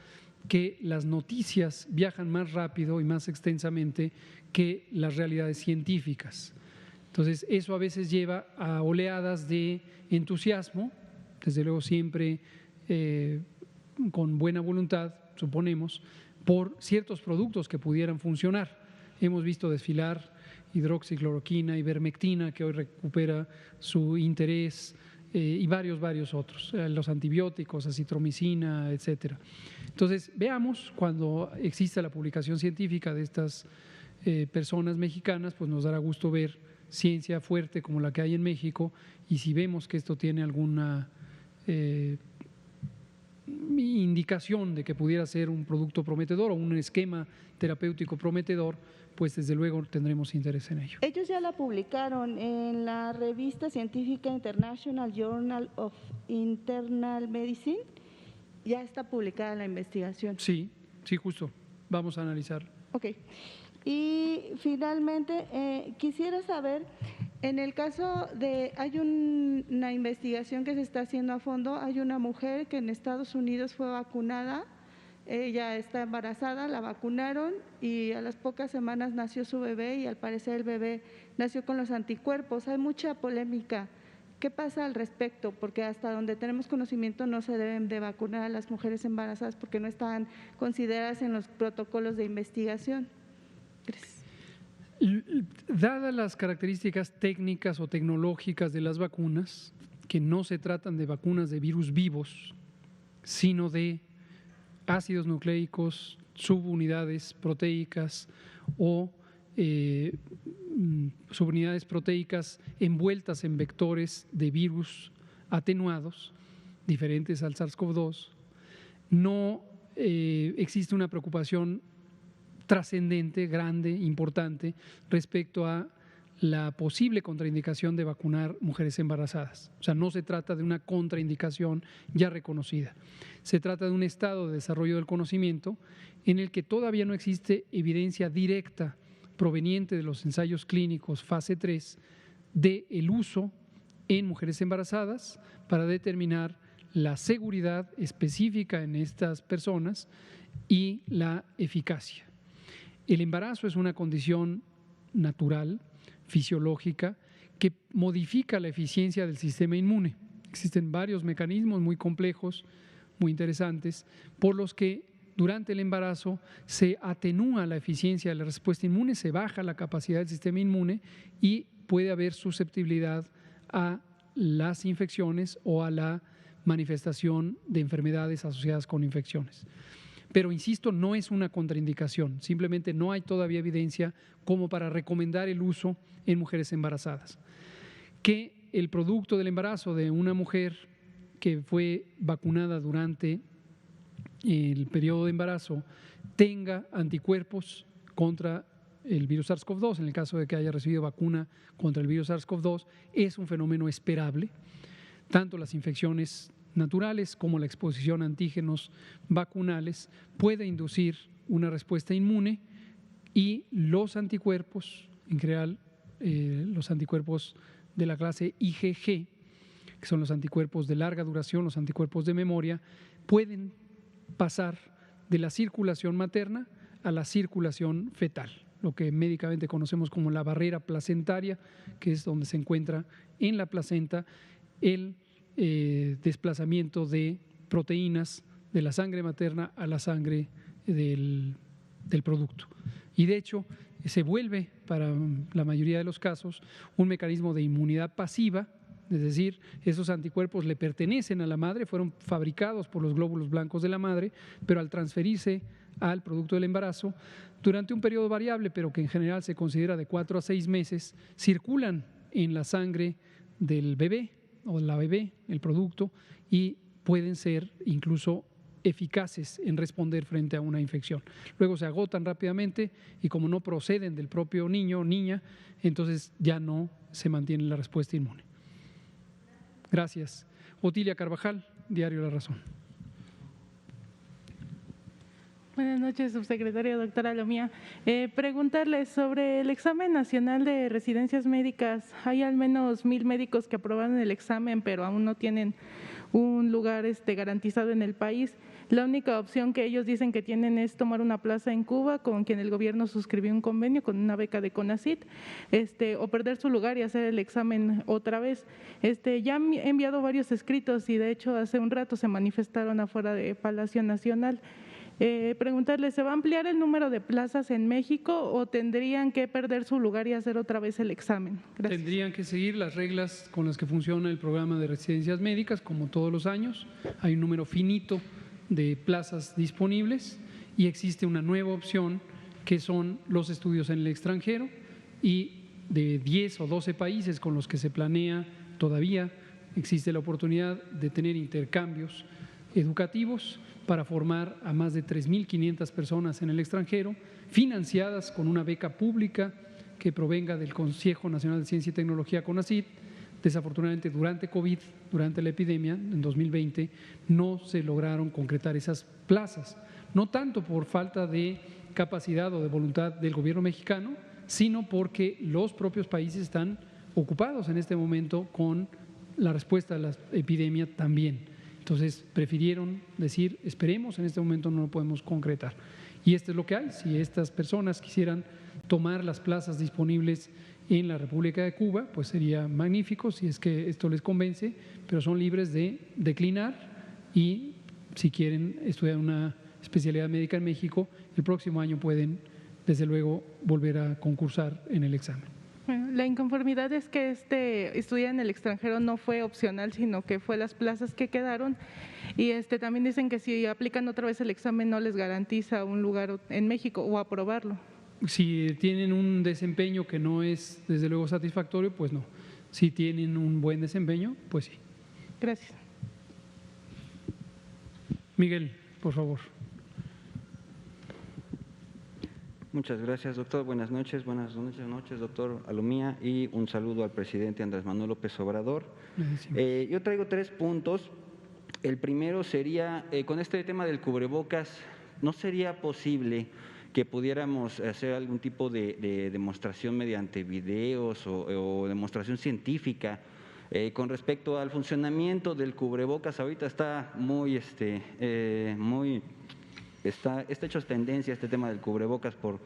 que las noticias viajan más rápido y más extensamente que las realidades científicas. Entonces, eso a veces lleva a oleadas de entusiasmo, desde luego siempre con buena voluntad, suponemos, por ciertos productos que pudieran funcionar. Hemos visto desfilar hidroxicloroquina, ivermectina, que hoy recupera su interés, y varios otros, los antibióticos, acitromicina, etcétera. Entonces, veamos, cuando exista la publicación científica de estas personas mexicanas, pues nos dará gusto ver ciencia fuerte como la que hay en México, y si vemos que esto tiene alguna indicación de que pudiera ser un producto prometedor o un esquema terapéutico prometedor, pues desde luego tendremos interés en ello. Ellos ya la publicaron en la revista científica International Journal of Internal Medicine, ya está publicada la investigación. Sí, justo, vamos a analizar. Ok. Y finalmente, quisiera saber, en el caso de, hay una investigación que se está haciendo a fondo, hay una mujer que en Estados Unidos fue vacunada, ella está embarazada, la vacunaron y a las pocas semanas nació su bebé y al parecer el bebé nació con los anticuerpos. Hay mucha polémica. ¿Qué pasa al respecto? Porque hasta donde tenemos conocimiento no se deben de vacunar a las mujeres embarazadas porque no están consideradas en los protocolos de investigación. Gracias. Dadas las características técnicas o tecnológicas de las vacunas, que no se tratan de vacunas de virus vivos, sino de ácidos nucleicos, subunidades proteicas o subunidades proteicas envueltas en vectores de virus atenuados, diferentes al SARS-CoV-2, no existe una preocupación trascendente, grande, importante respecto a la posible contraindicación de vacunar mujeres embarazadas. O sea, no se trata de una contraindicación ya reconocida. Se trata de un estado de desarrollo del conocimiento en el que todavía no existe evidencia directa proveniente de los ensayos clínicos fase 3 del uso en mujeres embarazadas para determinar la seguridad específica en estas personas y la eficacia. El embarazo es una condición natural, fisiológica, que modifica la eficiencia del sistema inmune. Existen varios mecanismos muy complejos, muy interesantes, por los que durante el embarazo se atenúa la eficiencia de la respuesta inmune, se baja la capacidad del sistema inmune y puede haber susceptibilidad a las infecciones o a la manifestación de enfermedades asociadas con infecciones. Pero, insisto, no es una contraindicación, simplemente no hay todavía evidencia como para recomendar el uso en mujeres embarazadas. Que el producto del embarazo de una mujer que fue vacunada durante el periodo de embarazo tenga anticuerpos contra el virus SARS-CoV-2, en el caso de que haya recibido vacuna contra el virus SARS-CoV-2, es un fenómeno esperable. Tanto las infecciones naturales como la exposición a antígenos vacunales puede inducir una respuesta inmune y los anticuerpos, en general los anticuerpos de la clase IgG, que son los anticuerpos de larga duración, los anticuerpos de memoria, pueden pasar de la circulación materna a la circulación fetal, lo que médicamente conocemos como la barrera placentaria, que es donde se encuentra en la placenta el desplazamiento de proteínas de la sangre materna a la sangre del producto. Y de hecho se vuelve, para la mayoría de los casos, un mecanismo de inmunidad pasiva, es decir, esos anticuerpos le pertenecen a la madre, fueron fabricados por los glóbulos blancos de la madre, pero al transferirse al producto del embarazo, durante un periodo variable, pero que en general se considera de 4 a 6 meses, circulan en la sangre del bebé o la bebé, el producto, y pueden ser incluso eficaces en responder frente a una infección. Luego se agotan rápidamente y como no proceden del propio niño o niña, entonces ya no se mantiene la respuesta inmune. Gracias. Otilia Carvajal, Diario La Razón. Buenas noches, subsecretaria doctora Lomía. Preguntarle sobre el examen nacional de residencias médicas. Hay al menos 1,000 médicos que aprobaron el examen, pero aún no tienen un lugar garantizado en el país. La única opción que ellos dicen que tienen es tomar una plaza en Cuba, con quien el gobierno suscribió un convenio con una beca de CONACYT, o perder su lugar y hacer el examen otra vez. Ya han enviado varios escritos y de hecho hace un rato se manifestaron afuera de Palacio Nacional. Preguntarle, ¿se va a ampliar el número de plazas en México o tendrían que perder su lugar y hacer otra vez el examen? Gracias. Tendrían que seguir las reglas con las que funciona el programa de residencias médicas, como todos los años. Hay un número finito de plazas disponibles y existe una nueva opción que son los estudios en el extranjero, y de 10 o 12 países con los que se planea todavía existe la oportunidad de tener intercambios educativos para formar a más de 3.500 personas en el extranjero, financiadas con una beca pública que provenga del Consejo Nacional de Ciencia y Tecnología, CONACYT. Desafortunadamente, durante COVID, durante la epidemia, en 2020, no se lograron concretar esas plazas, no tanto por falta de capacidad o de voluntad del gobierno mexicano, sino porque los propios países están ocupados en este momento con la respuesta a la epidemia también. Entonces, prefirieron decir, esperemos, en este momento no lo podemos concretar. Y esto es lo que hay. Si estas personas quisieran tomar las plazas disponibles en la República de Cuba, pues sería magnífico si es que esto les convence, pero son libres de declinar y si quieren estudiar una especialidad médica en México, el próximo año pueden, desde luego, volver a concursar en el examen. Bueno, la inconformidad es que estudiar en el extranjero no fue opcional, sino que fue las plazas que quedaron. Y también dicen que si aplican otra vez el examen no les garantiza un lugar en México o aprobarlo. Si tienen un desempeño que no es desde luego satisfactorio, pues no. Si tienen un buen desempeño, pues sí. Gracias. Miguel, por favor. Muchas gracias, doctor. Buenas noches, doctor Alomía, y un saludo al presidente Andrés Manuel López Obrador. Yo traigo 3 puntos. El primero sería, con este tema del cubrebocas, ¿no sería posible que pudiéramos hacer algún tipo de demostración mediante videos o demostración científica con respecto al funcionamiento del cubrebocas? Ahorita está está hecho tendencia este tema del cubrebocas por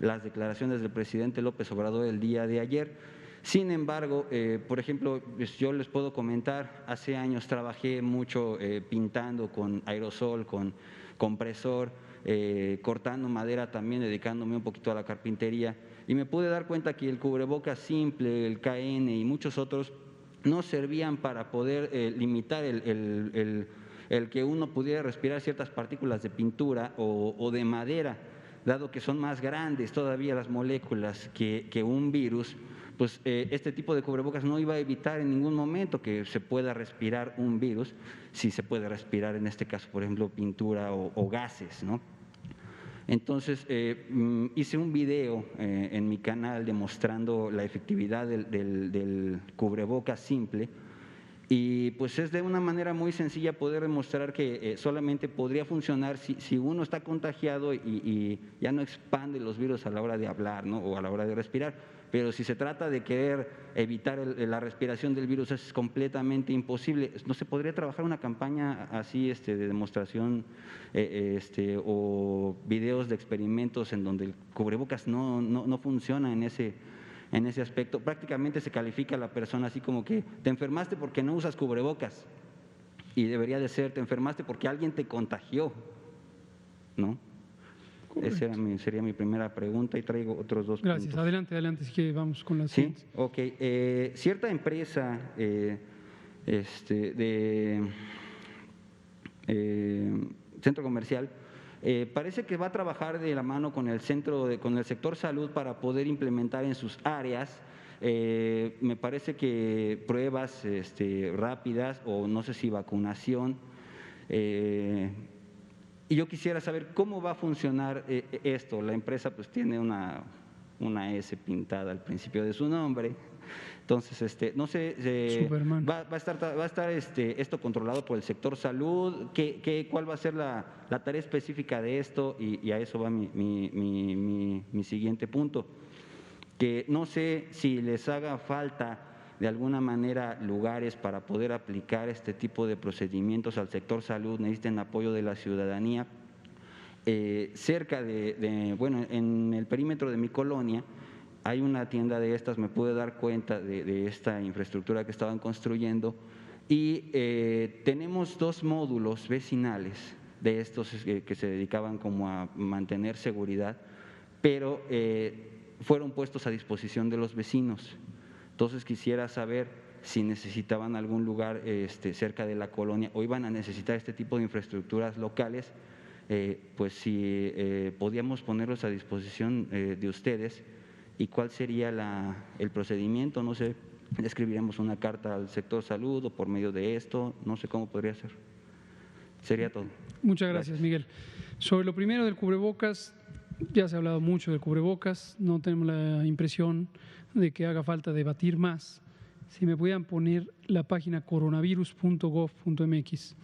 las declaraciones del presidente López Obrador el día de ayer. Sin embargo, por ejemplo, yo les puedo comentar, hace años trabajé mucho pintando con aerosol, con compresor, cortando madera también, dedicándome un poquito a la carpintería, y me pude dar cuenta que el cubrebocas simple, el KN y muchos otros no servían para poder limitar el que uno pudiera respirar ciertas partículas de pintura o de madera, dado que son más grandes todavía las moléculas que un virus. Pues este tipo de cubrebocas no iba a evitar en ningún momento que se pueda respirar un virus, si se puede respirar en este caso, por ejemplo, pintura o gases, ¿no? Entonces, hice un video en mi canal demostrando la efectividad del cubrebocas simple, y pues es de una manera muy sencilla poder demostrar que solamente podría funcionar si uno está contagiado y ya no expande los virus a la hora de hablar, ¿no? O a la hora de respirar. Pero si se trata de querer evitar la respiración del virus, es completamente imposible. ¿No se podría trabajar una campaña así de demostración o videos de experimentos en donde el cubrebocas no funciona en ese aspecto? Prácticamente se califica a la persona así como que te enfermaste porque no usas cubrebocas, y debería de ser te enfermaste porque alguien te contagió, ¿no? Esa sería mi primera pregunta, y traigo otros 2 Gracias. puntos. Adelante, si que vamos con las Sí, siguientes. ok. Cierta empresa centro comercial parece que va a trabajar de la mano con el sector salud para poder implementar en sus áreas, me parece que pruebas rápidas, o no sé si vacunación. Y yo quisiera saber cómo va a funcionar esto. La empresa pues tiene una S pintada al principio de su nombre. Entonces, no sé, va a estar esto controlado por el sector salud. ¿Cuál va a ser la tarea específica de esto? Y a eso va mi siguiente punto, que no sé si les haga falta de alguna manera lugares para poder aplicar este tipo de procedimientos al sector salud, necesitan apoyo de la ciudadanía. Cerca en el perímetro de mi colonia hay una tienda de estas, me pude dar cuenta de esta infraestructura que estaban construyendo, y tenemos 2 módulos vecinales de estos que se dedicaban como a mantener seguridad, pero fueron puestos a disposición de los vecinos. Entonces quisiera saber si necesitaban algún lugar cerca de la colonia o iban a necesitar este tipo de infraestructuras locales, pues si podíamos ponerlos a disposición de ustedes, y cuál sería el procedimiento. No sé, escribiremos una carta al sector salud o por medio de esto, no sé cómo podría ser. Sería todo. Muchas gracias, Miguel. Sobre lo primero del cubrebocas, ya se ha hablado mucho del cubrebocas, no tenemos la impresión de que haga falta debatir más. Si me pudieran poner la página coronavirus.gov.mx.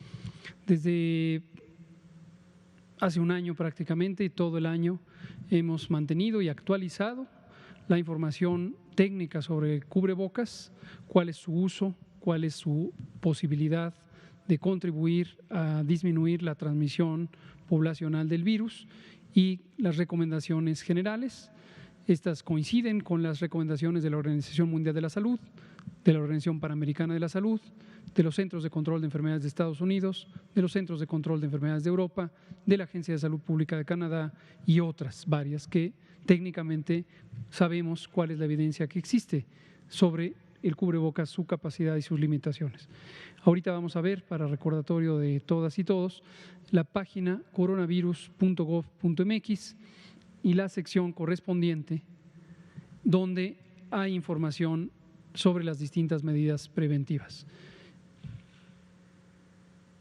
Desde hace un año prácticamente, y todo el año, hemos mantenido y actualizado la información técnica sobre el cubrebocas, cuál es su uso, cuál es su posibilidad de contribuir a disminuir la transmisión poblacional del virus, y las recomendaciones generales. Estas coinciden con las recomendaciones de la Organización Mundial de la Salud, de la Organización Panamericana de la Salud, de los Centros de Control de Enfermedades de Estados Unidos, de los Centros de Control de Enfermedades de Europa, de la Agencia de Salud Pública de Canadá y otras varias que técnicamente sabemos cuál es la evidencia que existe sobre el cubrebocas, su capacidad y sus limitaciones. Ahorita vamos a ver, para recordatorio de todas y todos, la página coronavirus.gov.mx y la sección correspondiente donde hay información sobre las distintas medidas preventivas.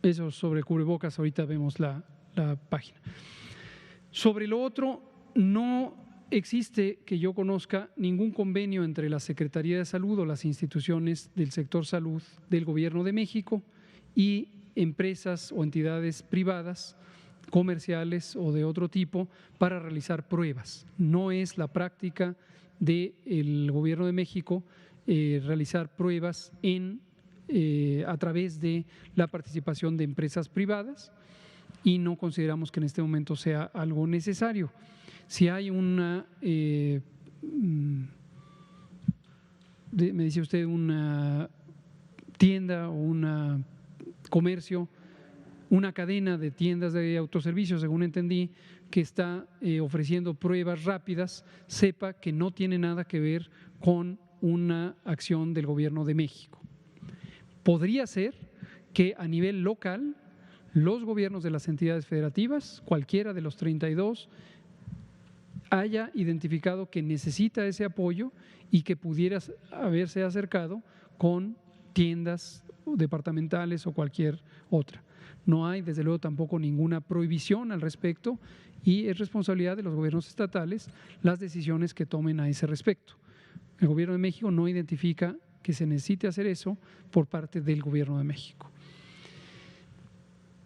Eso sobre cubrebocas, ahorita vemos la página. Sobre lo otro, no existe, que yo conozca, ningún convenio entre la Secretaría de Salud o las instituciones del sector salud del Gobierno de México y empresas o entidades privadas, comerciales o de otro tipo, para realizar pruebas. No es la práctica del Gobierno de México realizar pruebas a través de la participación de empresas privadas, y no consideramos que en este momento sea algo necesario. Si hay una, me dice usted, una tienda o un comercio, una cadena de tiendas de autoservicio, según entendí, que está ofreciendo pruebas rápidas, sepa que no tiene nada que ver con una acción del Gobierno de México. Podría ser que a nivel local los gobiernos de las entidades federativas, cualquiera de los 32, haya identificado que necesita ese apoyo y que pudiera haberse acercado con tiendas departamentales o cualquier otra. No hay, desde luego, tampoco ninguna prohibición al respecto y es responsabilidad de los gobiernos estatales las decisiones que tomen a ese respecto. El Gobierno de México no identifica que se necesite hacer eso por parte del Gobierno de México.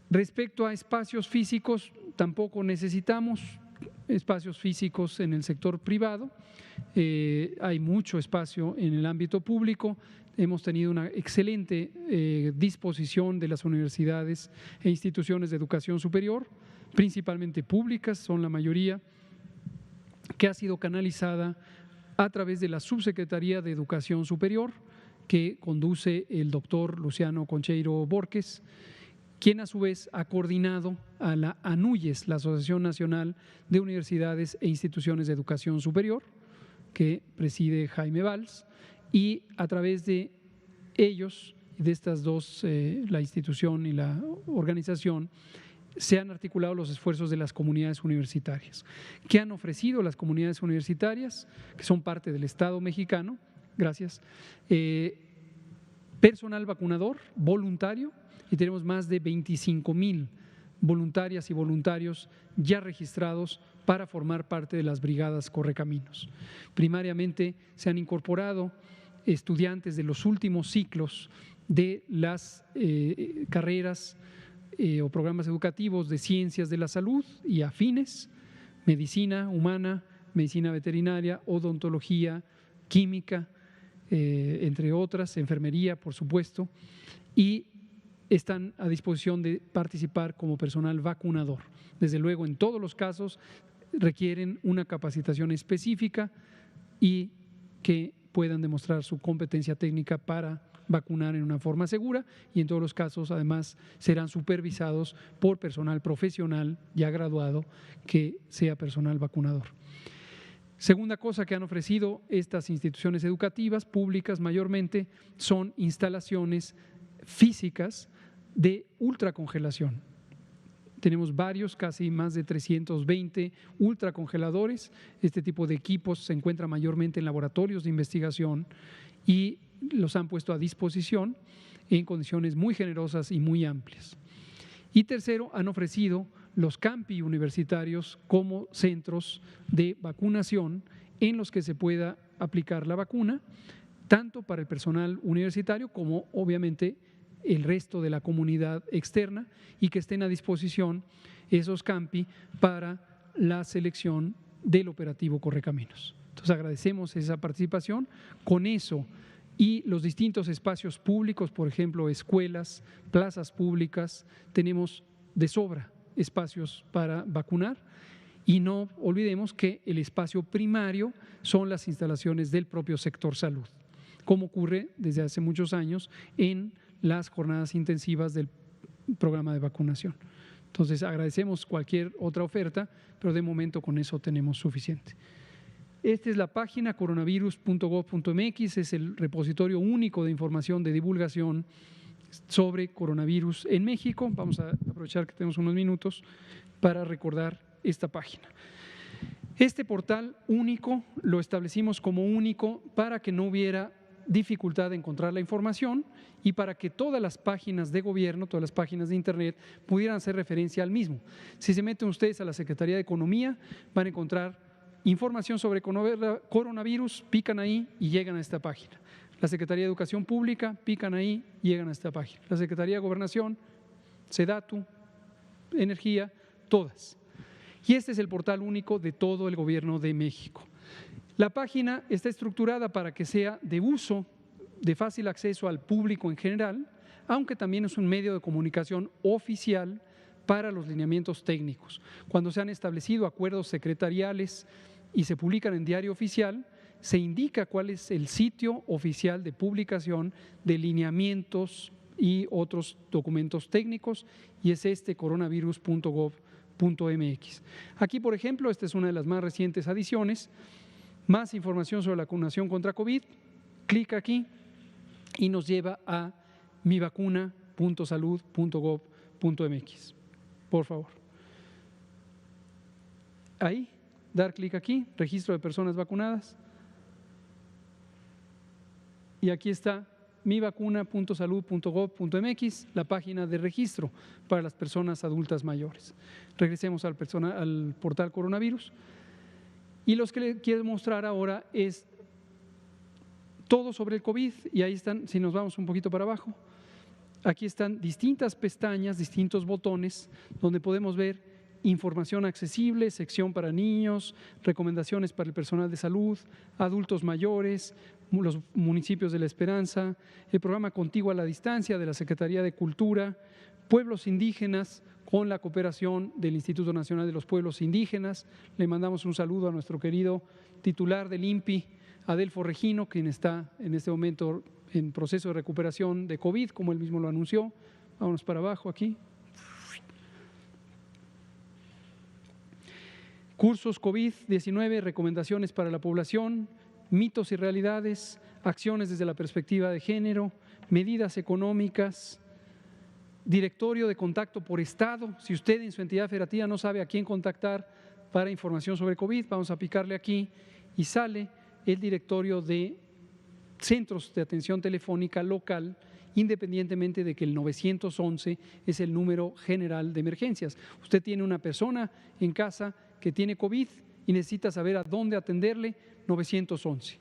Respecto a espacios físicos, tampoco necesitamos espacios físicos en el sector privado. Hay mucho espacio en el ámbito público. Hemos tenido una excelente disposición de las universidades e instituciones de educación superior, principalmente públicas, son la mayoría, que ha sido canalizada a través de la Subsecretaría de Educación Superior, que conduce el doctor Luciano Concheiro Borges, quien a su vez ha coordinado a la ANUYES, la Asociación Nacional de Universidades e Instituciones de Educación Superior, que preside Jaime Valls, y a través de ellos, de estas dos, la institución y la organización, se han articulado los esfuerzos de las comunidades universitarias. ¿Qué han ofrecido las comunidades universitarias, que son parte del Estado mexicano? Gracias. Personal vacunador voluntario, y tenemos más de 25,000 voluntarias y voluntarios ya registrados para formar parte de las brigadas Correcaminos. Primariamente se han incorporado estudiantes de los últimos ciclos de las carreras o programas educativos de ciencias de la salud y afines, medicina humana, medicina veterinaria, odontología, química, entre otras, enfermería, por supuesto, y están a disposición de participar como personal vacunador. Desde luego, en todos los casos requieren una capacitación específica y que puedan demostrar su competencia técnica para vacunar en una forma segura, y en todos los casos además serán supervisados por personal profesional ya graduado que sea personal vacunador. Segunda cosa que han ofrecido estas instituciones educativas públicas mayormente son instalaciones físicas de ultracongelación. Tenemos varios, casi más de 320 ultracongeladores. Este tipo de equipos se encuentra mayormente en laboratorios de investigación y los han puesto a disposición en condiciones muy generosas y muy amplias. Y tercero, han ofrecido los campi universitarios como centros de vacunación en los que se pueda aplicar la vacuna, tanto para el personal universitario como obviamente el resto de la comunidad externa, y que estén a disposición esos campi para la selección del operativo Correcaminos. Entonces agradecemos esa participación. Con eso y los distintos espacios públicos, por ejemplo, escuelas, plazas públicas, tenemos de sobra espacios para vacunar, y no olvidemos que el espacio primario son las instalaciones del propio sector salud, como ocurre desde hace muchos años en las jornadas intensivas del programa de vacunación. Entonces agradecemos cualquier otra oferta, pero de momento con eso tenemos suficiente. Esta es la página coronavirus.gov.mx, es el repositorio único de información de divulgación sobre coronavirus en México. Vamos a aprovechar que tenemos unos minutos para recordar esta página. Este portal único lo establecimos como único para que no hubiera dificultad de encontrar la información y para que todas las páginas de gobierno, todas las páginas de internet pudieran hacer referencia al mismo. Si se meten ustedes a la Secretaría de Economía, van a encontrar información sobre coronavirus, pican ahí y llegan a esta página. La Secretaría de Educación Pública, pican ahí y llegan a esta página. La Secretaría de Gobernación, SEDATU, Energía, todas. Y este es el portal único de todo el Gobierno de México. La página está estructurada para que sea de uso, de fácil acceso al público en general, aunque también es un medio de comunicación oficial para los lineamientos técnicos. Cuando se han establecido acuerdos secretariales y se publican en Diario Oficial, se indica cuál es el sitio oficial de publicación de lineamientos y otros documentos técnicos, y es este coronavirus.gov.mx. Aquí, por ejemplo, esta es una de las más recientes adiciones. Más información sobre la vacunación contra COVID, clic aquí y nos lleva a mivacuna.salud.gov.mx. Por favor. Ahí, dar clic aquí, registro de personas vacunadas. Y aquí está mivacuna.salud.gov.mx, la página de registro para las personas adultas mayores. Regresemos al portal coronavirus. Y los que les quiero mostrar ahora es todo sobre el COVID, y ahí están, si nos vamos un poquito para abajo, aquí están distintas pestañas, distintos botones, donde podemos ver información accesible, sección para niños, recomendaciones para el personal de salud, adultos mayores, los municipios de La Esperanza, el programa Contigo a la Distancia de la Secretaría de Cultura, pueblos indígenas, con la cooperación del Instituto Nacional de los Pueblos Indígenas. Le mandamos un saludo a nuestro querido titular del INPI, Adelfo Regino, quien está en este momento en proceso de recuperación de COVID, como él mismo lo anunció. Vámonos para abajo aquí. Cursos COVID-19, recomendaciones para la población, mitos y realidades, acciones desde la perspectiva de género, medidas económicas, directorio de contacto por estado. Si usted en su entidad federativa no sabe a quién contactar para información sobre COVID, vamos a picarle aquí y sale el directorio de centros de atención telefónica local, independientemente de que el 911 es el número general de emergencias. Usted tiene una persona en casa que tiene COVID y necesita saber a dónde atenderle, 911.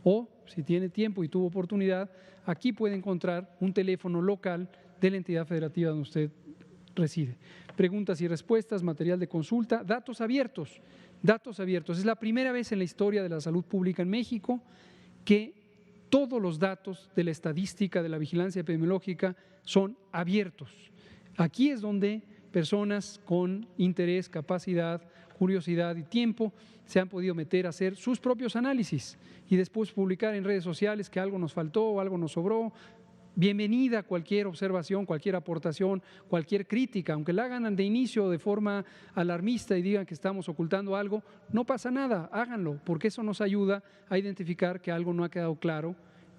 O, si tiene tiempo y tuvo oportunidad, aquí puede encontrar un teléfono local de la entidad federativa donde usted reside. Preguntas y respuestas, material de consulta, datos abiertos. Datos abiertos. Es la primera vez en la historia de la salud pública en México que todos los datos de la estadística, de la vigilancia epidemiológica son abiertos. Aquí es donde personas con interés, capacidad, curiosidad y tiempo se han podido meter a hacer sus propios análisis y después publicar en redes sociales que algo nos faltó o algo nos sobró. Bienvenida cualquier observación, cualquier aportación, cualquier crítica, aunque la hagan de inicio de forma alarmista y digan que estamos ocultando algo, no pasa nada, háganlo, porque eso nos ayuda a identificar que algo no ha quedado claro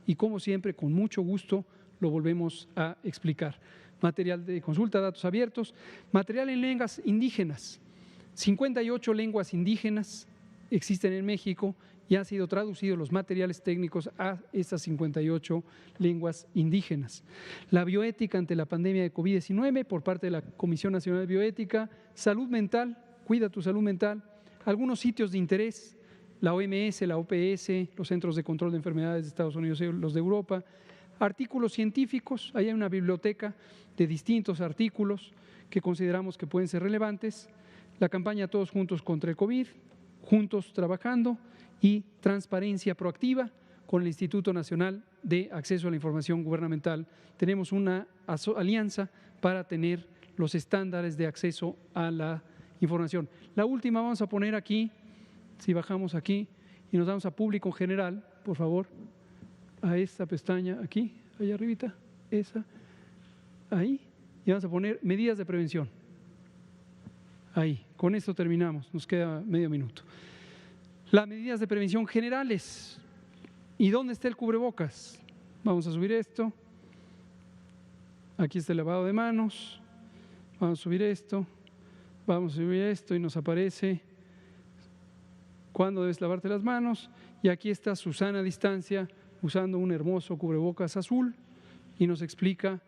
y, como siempre, con mucho gusto lo volvemos a explicar. Material de consulta, datos abiertos, material en lenguas indígenas. 58 lenguas indígenas existen en México y han sido traducidos los materiales técnicos a estas 58 lenguas indígenas. La bioética ante la pandemia de COVID-19 por parte de la Comisión Nacional de Bioética, salud mental, cuida tu salud mental, algunos sitios de interés, la OMS, la OPS, los Centros de Control de Enfermedades de Estados Unidos y los de Europa, artículos científicos, ahí hay una biblioteca de distintos artículos que consideramos que pueden ser relevantes, la campaña Todos Juntos contra el COVID, Juntos Trabajando, y transparencia proactiva con el Instituto Nacional de Acceso a la Información Gubernamental. Tenemos una alianza para tener los estándares de acceso a la información. La última vamos a poner aquí, si bajamos aquí y nos vamos a público en general, por favor, a esta pestaña aquí, allá arribita, esa, ahí, y vamos a poner medidas de prevención. Ahí, con esto terminamos, nos queda medio minuto. Las medidas de prevención generales. ¿Y dónde está el cubrebocas? Vamos a subir esto. Aquí está el lavado de manos. Vamos a subir esto. Vamos a subir esto y nos aparece cuándo debes lavarte las manos. Y aquí está su sana distancia usando un hermoso cubrebocas azul y nos explica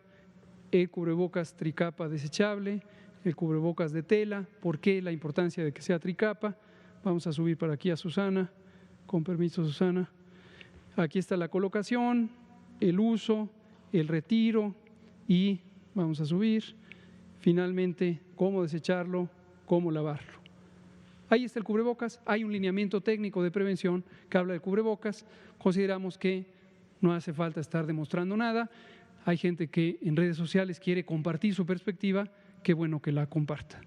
el cubrebocas tricapa desechable, el cubrebocas de tela, por qué la importancia de que sea tricapa. Vamos a subir para aquí a Susana, con permiso Susana. Aquí está la colocación, el uso, el retiro y vamos a subir. Finalmente, cómo desecharlo, cómo lavarlo. Ahí está el cubrebocas, hay un lineamiento técnico de prevención que habla del cubrebocas. Consideramos que no hace falta estar demostrando nada. Hay gente que en redes sociales quiere compartir su perspectiva, qué bueno que la comparta.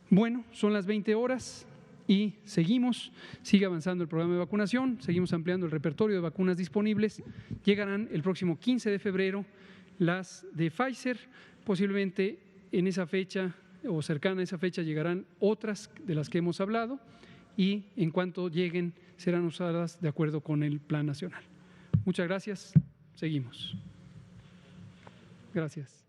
Bueno, son las 20 horas y seguimos, sigue avanzando el programa de vacunación, seguimos ampliando el repertorio de vacunas disponibles. Llegarán el próximo 15 de febrero las de Pfizer, posiblemente en esa fecha o cercana a esa fecha llegarán otras de las que hemos hablado y en cuanto lleguen serán usadas de acuerdo con el Plan Nacional. Muchas gracias. Seguimos. Gracias.